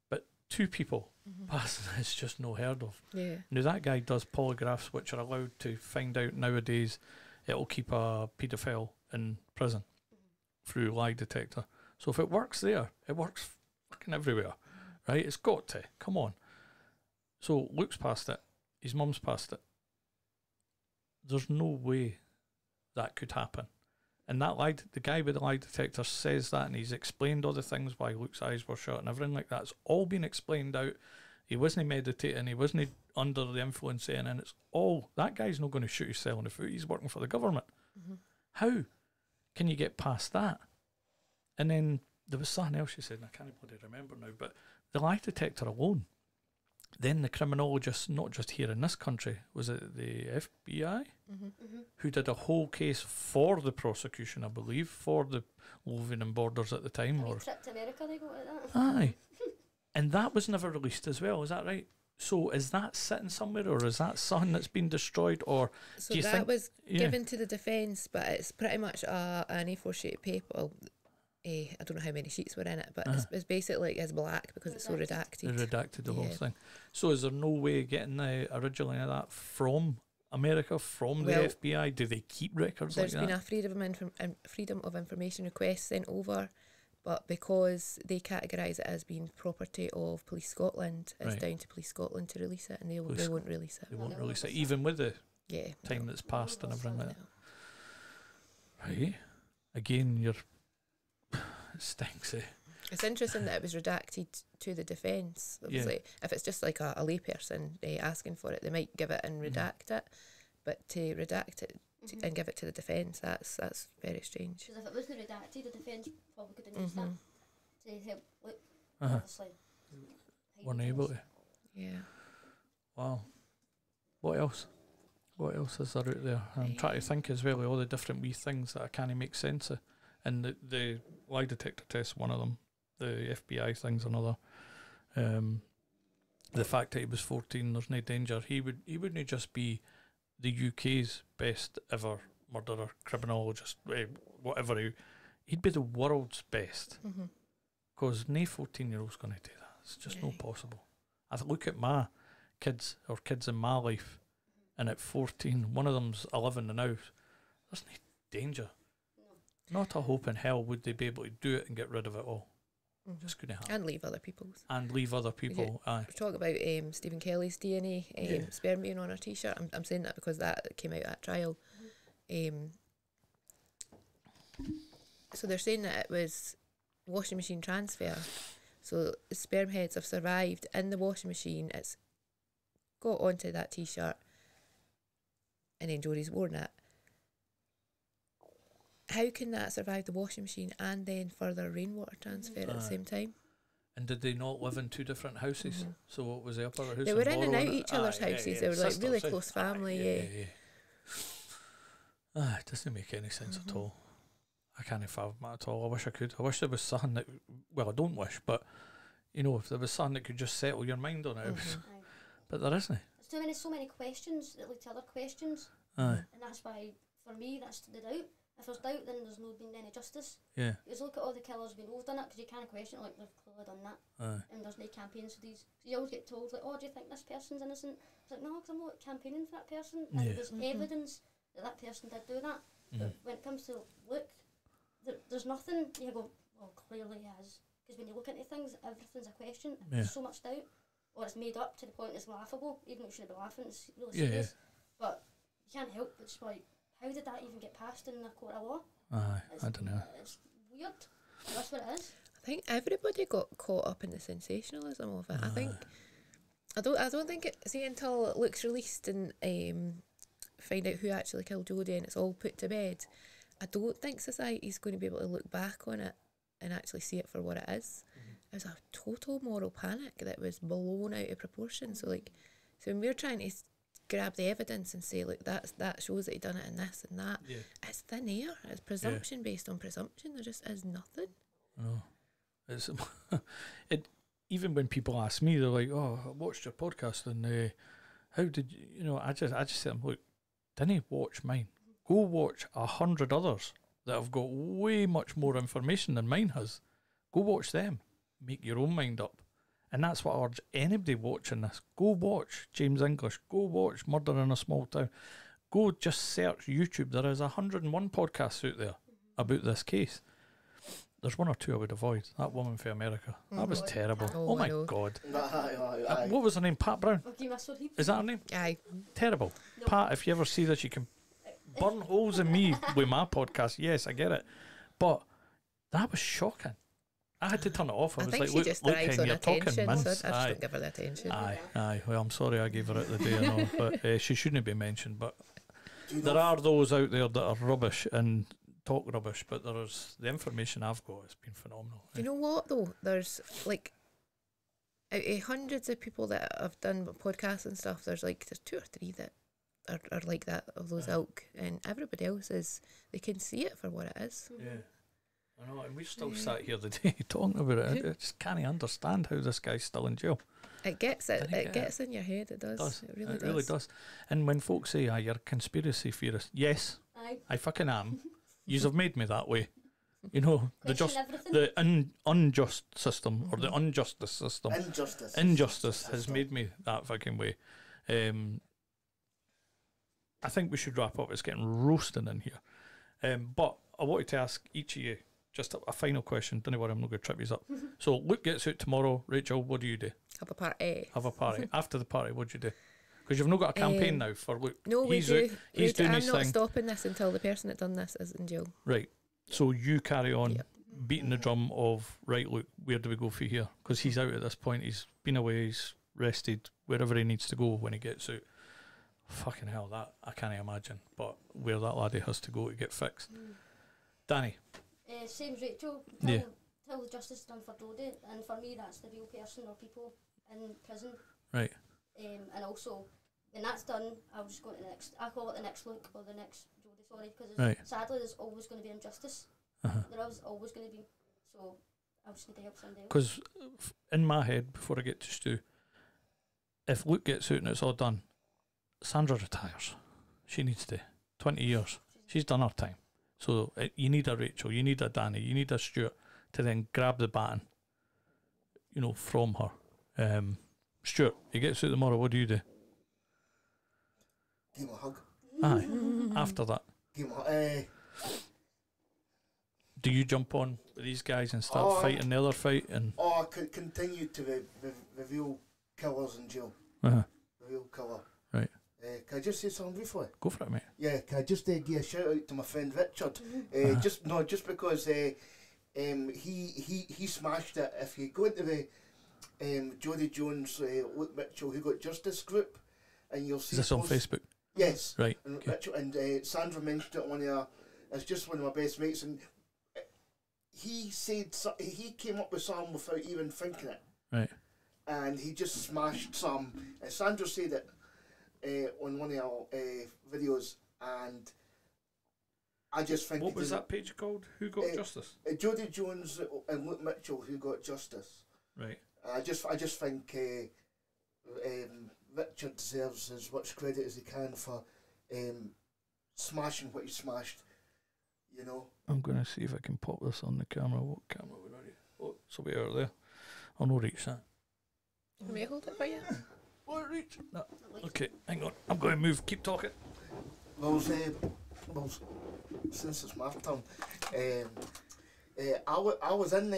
But two people passing it is just no heard of. Now, that guy does polygraphs, which are allowed to find out nowadays. It'll keep a paedophile in prison through lie detector. So if it works there, it works fucking everywhere, right? It's got to. Come on. So Luke's passed it. His mum's passed it. There's no way that could happen. And that the guy with the lie detector says that, and he's explained all the things why Luke's eyes were shut and everything like that. It's all been explained out. He wasn't meditating. He wasn't under the influence, and it's all, that guy's not going to shoot himself in the foot. He's working for the government. How can you get past that? And then there was something else you said, and I can't bloody remember now, but the lie detector alone, then the criminologists, not just here in this country, was it the FBI, who did a whole case for the prosecution, I believe, for the Lovian borders at the time. Or trip to America, they go like that. Aye. And that was never released as well, is that right? So is that sitting somewhere, or is that something that's been destroyed, or so do you that think, was given to the defence, but it's pretty much an A4 sheet paper. I don't know how many sheets were in it, but it's basically it's black because it's so redacted. They redacted the whole thing. So is there no way of getting the original of that from America, from the FBI? Do they keep records like that? There's been a freedom of information request sent over, but because they categorise it as being property of Police Scotland, it's down to Police Scotland to release it, and they won't release it. They won't release it, even with the time that's passed and everything like that. Right. Again, it stinks, eh? It's interesting that it was redacted to the defence. Obviously, if it's just like a layperson asking for it, they might give it and redact it, but to redact it and give it to the defence, that's very strange. Because if it wasn't redacted, the defence probably could have used that to help Luke, obviously. Weren't able to. Yeah. Wow. What else? What else is there out there? I'm trying to think as well of all the different wee things that I can't make sense of. And the lie detector test, one of them. The FBI thing's another. The fact that he was 14, there's no danger. He wouldn't just be the UK's best ever murderer, criminologist, whatever. He'd be the world's best. Because no 14-year-old's going to do that. It's just not possible. I look at my kids in my life, and at 14, one of them's 11 now. There's no danger. Not a hope in hell would they be able to do it and get rid of it all. Just couldn't happen. And leave other people's. And leave other people, aye. We're talking about Stephen Kelly's DNA, sperm being on our t-shirt. I'm saying that because that came out at trial. So they're saying that it was washing machine transfer. So sperm heads have survived in the washing machine. It's got onto that t-shirt, and then Jodie's worn it. How can that survive the washing machine and then further rainwater transfer at the same time? And did they not live in two different houses? So what was the upper house? They were in and out each other's houses. They were like really close family. It doesn't make any sense at all. I can't fathom it at all. I wish I could. I wish there was something that, well, I don't wish, but you know, if there was something that could just settle your mind on it. But there isn't. There's so many questions that lead to other questions. And that's why, for me, that's the doubt. If there's doubt, then there's no been any justice. Yeah. Because look at all the killers we know have done it, because you can't question it, like, they've clearly done that. And there's no campaigns for these. You always get told, like, oh, do you think this person's innocent? It's like, no, because I'm not campaigning for that person. And there's evidence that that person did do that. But when it comes to look, there's nothing. You go, well, clearly he is. Because when you look into things, everything's a question. There's so much doubt. Or it's made up to the point it's laughable, even though you shouldn't be laughing. It's really serious. But you can't help but just like, how did that even get passed in the court of law? I don't know. It's weird. That's what it is. I think everybody got caught up in the sensationalism of it. I think I don't think it. See, until it looks released and find out who actually killed Jodie and it's all put to bed, I don't think society's going to be able to look back on it and actually see it for what it is. It was a total moral panic that was blown out of proportion. So when we're trying to grab the evidence and say, look, that shows that he done it in this and that, it's thin air. It's presumption based on presumption. There just is nothing. No, it's even when people ask me, they're like, "Oh, I watched your podcast, and how did you?" I just say, "Look, didn't watch mine. Go watch 100 others that have got way much more information than mine has. Go watch them. Make your own mind up." And that's what I urge anybody watching this. Go watch James English. Go watch Murder in a Small Town. Go just search YouTube. There is 101 podcasts out there about this case. There's one or two I would avoid. That woman from America. That was terrible. Oh my God. What was her name? Pat Brown? Is that her name? Aye. Terrible. No. Pat, if you ever see this, you can burn holes in me with my podcast. Yes, I get it. But that was shocking. I had to turn it off. I was like, look, Ken, you're talking mince. So I just don't give her the attention. Aye. Well, I'm sorry I gave her it the day I know, but she shouldn't be mentioned. But there are those out there that are rubbish and talk rubbish, but there's the information I've got has been phenomenal. Do you know what though? There's like out of hundreds of people that have done podcasts and stuff, there's 2 or 3 that are like that, of those ilk, and everybody else they can see it for what it is. Yeah. I know, and we still sat here today talking about it. I just can't understand how this guy's still in jail. It gets in your head. It does. It really does. And when folks say, you're a conspiracy theorist, yes, I fucking am. Yous have made me that way. You know, the unjust system or the injustice system. Injustice has made me that fucking way. I think we should wrap up. It's getting roasting in here. But I wanted to ask each of you just a final question. Don't worry, I'm not going to trip you up. So Luke gets out tomorrow. Rachel, what do you do? Have a party. After the party, what do you do? Because you've not got a campaign now for Luke. No, he's we do. Out, he's doing his thing. I'm not stopping this until the person that done this is in jail. Right. So you carry on beating the drum of, right, Luke, where do we go for here? Because he's out at this point. He's been away. He's rested wherever he needs to go when he gets out. Fucking hell, that I can't imagine. But where that laddie has to go to get fixed. Danny. Same as Rachel. Till the justice is done for Jodie, and for me that's the real person or people in prison. Right. And also when that's done, I'll just go to the next. I call it the next Luke or the next Jodie. Sorry, because Right. sadly there's always going to be injustice. Uh-huh. There is always going to be. So I just need to help somebody else. Because in my head, before I get to Stu, if Luke gets out and it's all done, Sandra retires. She needs to. 20 years. She's done her time. So you need a Rachel, you need a Danny, you need a Stuart to then grab the baton, you know, from her. Stuart, he gets out tomorrow, what do you do? Give him a hug. Aye. After that, Give him a do you jump on with these guys and start fighting the other fight? And I could continue to reveal killers in jail. uh-huh. Reveal killer. Right. Can I just say something briefly? Go for it, mate. Yeah, can I just give a shout out to my friend Richard? Just because he smashed it. If you go into the Jodie Jones, Luke Mitchell, Who Got Justice group, and you'll see. Is this on Facebook? Yes. Right. And Okay. Mitchell and Sandra mentioned it on there. It's just one of my best mates, and he said he came up with something without even thinking it. Right. And he just smashed some. Sandra said it on one of our videos, and I just think. What was that page called? Who Got Justice? Jodie Jones and Luke Mitchell, Who Got Justice. Right. I just think Richard deserves as much credit as he can for smashing what he smashed. You know. I'm going to see if I can pop this on the camera. What camera would I? Oh, it's a bit out there. I'll not reach that. Can we hold it for you? Oh, reach. No. Okay, hang on. I'm going to move. Keep talking. Well, since it's my turn, I was in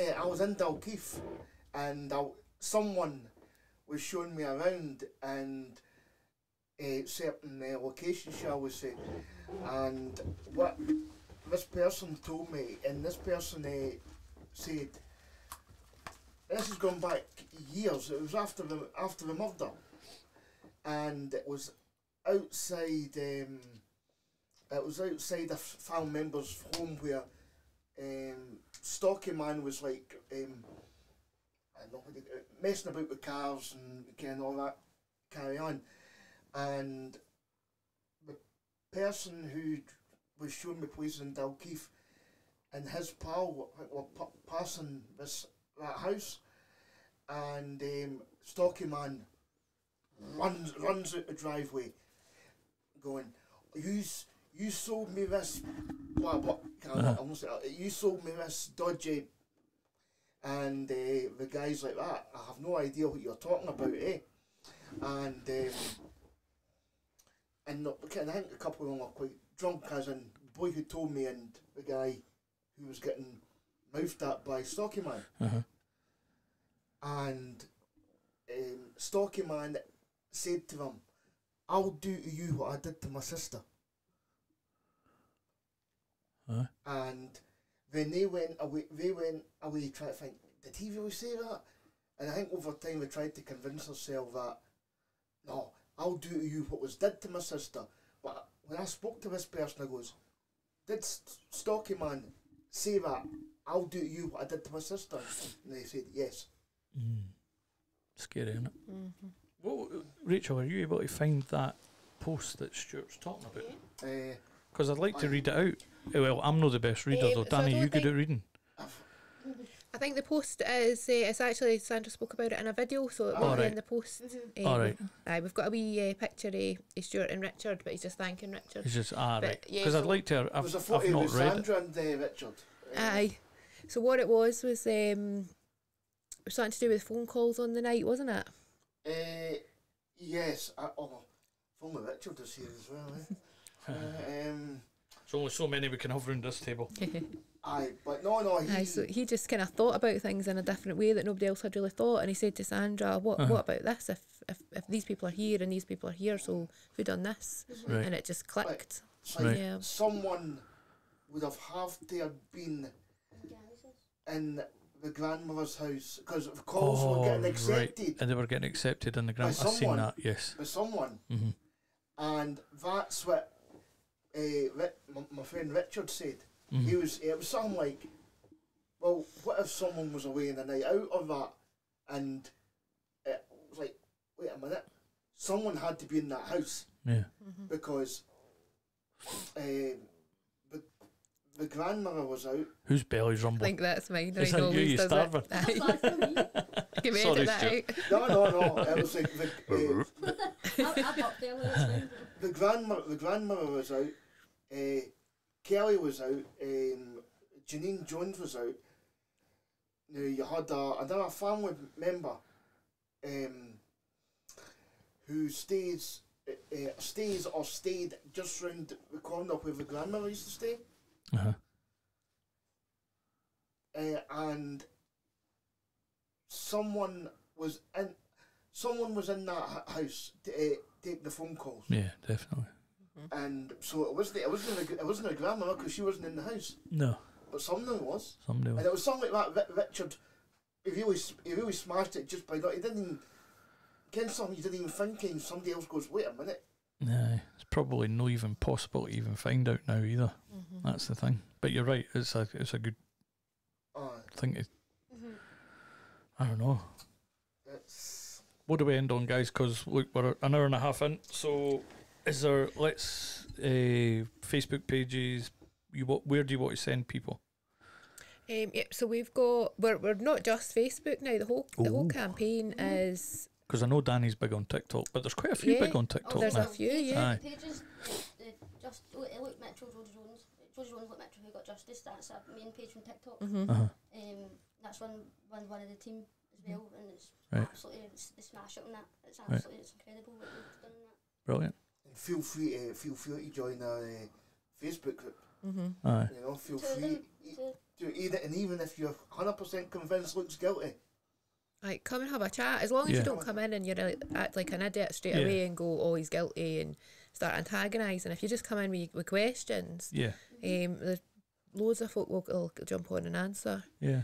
Dalkeith, and someone was showing me around and certain locations, shall we say, and what this person told me, and this person said, this has gone back years. It was after the murder, and it was outside. It was outside a family member's home where Stocky Man was like I don't know, messing about with cars and kind of all that carry on, and the person who was showing me places in Dalkeith and his pal were passing that house, and Stocky Man runs out the driveway going, you sold me this, blah blah. You sold me this dodgy, and the guy's like that. I have no idea what you're talking about, eh? And I think a couple of them were quite drunk, as in the boy who told me and the guy who was getting mouthed at by Stocky Man. Uh-huh. And Stocky Man said to them, "I'll do to you what I did to my sister." Huh? And then they went away trying to think, did he really say that? And I think over time we tried to convince ourselves that, no, I'll do to you what was did to my sister. But when I spoke to this person, I goes, did Stocky Man say that? I'll do to you what I did to my sister? And they said, yes. Scary, isn't it? Mm-hmm. Well, Rachel, are you able to find that post that Stuart's talking about? Because I'd like to read it out. Well, I'm not the best reader, though. so I Danny, don't you good at reading? I think the post is, it's actually, Sandra spoke about it in a video, so it will be in the post. All right. We've got a wee picture of Stuart and Richard, but he's just thanking Richard. It's just, right. Yeah, Because I'd like to, It was a I've photo not with read Sandra and Richard. Aye. So what it was something to do with phone calls on the night, wasn't it? Yes. If only Richard is here as well, eh? There's only so many we can have around this table. Aye, but no, Aye, so he just kind of thought about things in a different way that nobody else had really thought, and he said to Sandra, what about this, if these people are here and these people are here, so who done this? Right. And it just clicked. It's like Yeah. someone would have to have been in the grandmother's house, because of calls were getting accepted Right. And they were getting accepted in the grand. I've seen someone. that, yes. by someone, Mm-hmm. and that's what my friend Richard said. Mm-hmm. It was something like, well, what if someone was away in the night out of that, and it was like, wait a minute, someone had to be in that house. Yeah. Because the grandmother was out. Whose belly's I rumbling? think that's mine. Is Right, that you? always You does starving? it. Give me Sorry, edit that Stuart. out. No. It was like I've got belly, it's fine. the grandmother was out. Kelly was out. Janine Jones was out. Now you had another family member who stayed just round the corner where the grandmother used to stay. And someone was in that house to take the phone calls. Yeah, definitely. And so it wasn't a grandmother because she wasn't in the house. No. But something was. Somebody And was. it was something like that. Richard, he really smashed it just by not. He didn't even get something. You didn't even think. And somebody else goes, "Wait a minute." Nah, it's probably not even possible to even find out now either. That's the thing. But you're right. It's a good thing to. I don't know. It's What do we end on, guys? Because look, we're an hour and a half in. So, is there Facebook pages? Where do you want to send people? So we're not just Facebook now. The whole campaign is. Because I know Danny's big on TikTok, but there's quite a few big on TikTok there's now. a few, yeah. Aye. Pages, just Look Metro, George Jones, Look Metro, Who Got Justice. That's a main page from TikTok. That's one of the team as well, and it's absolutely they smash it on that. It's absolutely it's incredible what they've done on that. Brilliant. feel free to join our Facebook group. Aye. You know, feel free to eat it, and even if you're 100% convinced Luke's guilty, Like, come and have a chat. As long as you don't come in and you're act like an idiot straight away and go, "Oh, he's guilty," and start antagonising. If you just come in with questions, there's loads of folk will jump on and answer. Yeah.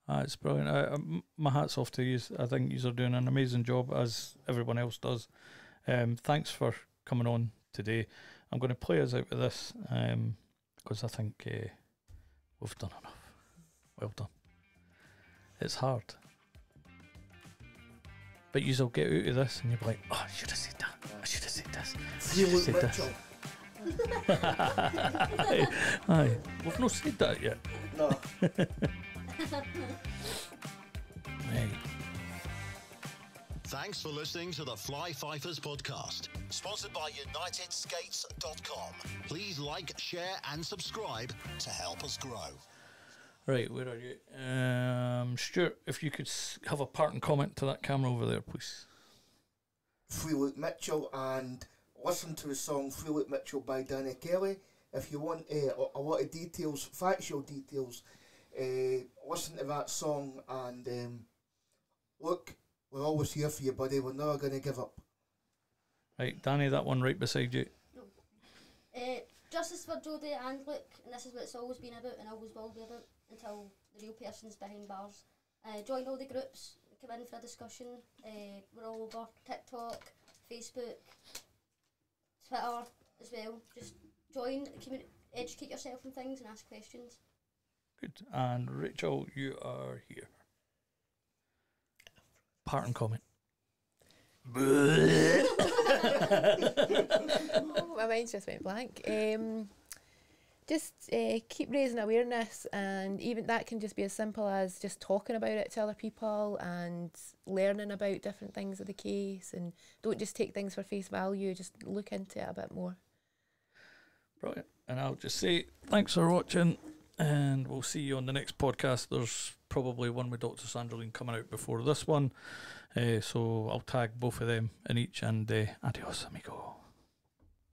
It's brilliant. My hat's off to you. I think you are doing an amazing job, as everyone else does. Thanks for coming on today. I'm going to play us out with this because I think we've done enough. Well done. It's hard. But you'll get out of this and you'll be like, "Oh, I should have said that. I should have said this. I should have said this." Aye. We've not said that yet. no. Right. Thanks for listening to the Fly Fifers podcast, sponsored by UnitedSkates.com. Please like, share and subscribe to help us grow. Right, where are you? Stuart, if you could have a parting comment to that camera over there, please. Free Luke Mitchell, and listen to the song Free Luke Mitchell by Danny Kelly. If you want a lot of details, factual details, listen to that song, and look, we're always here for you, buddy. We're never going to give up. Right, Danny, that one right beside you. Justice for Jodie and Luke, and this is what it's always been about and always will be about until the real person's behind bars. Join all the groups, come in for a discussion. We're all over TikTok, Facebook, Twitter as well. Just join, educate yourself on things and ask questions. Good. And Rachel, you are here. Parting comment. My mind just went blank. Just keep raising awareness, and even that can just be as simple as just talking about it to other people and learning about different things of the case, and don't just take things for face value, just look into it a bit more. Brilliant. And I'll just say thanks for watching, and we'll see you on the next podcast. There's probably one with Dr Sandra Lean coming out before this one, so I'll tag both of them in each, and adios amigo.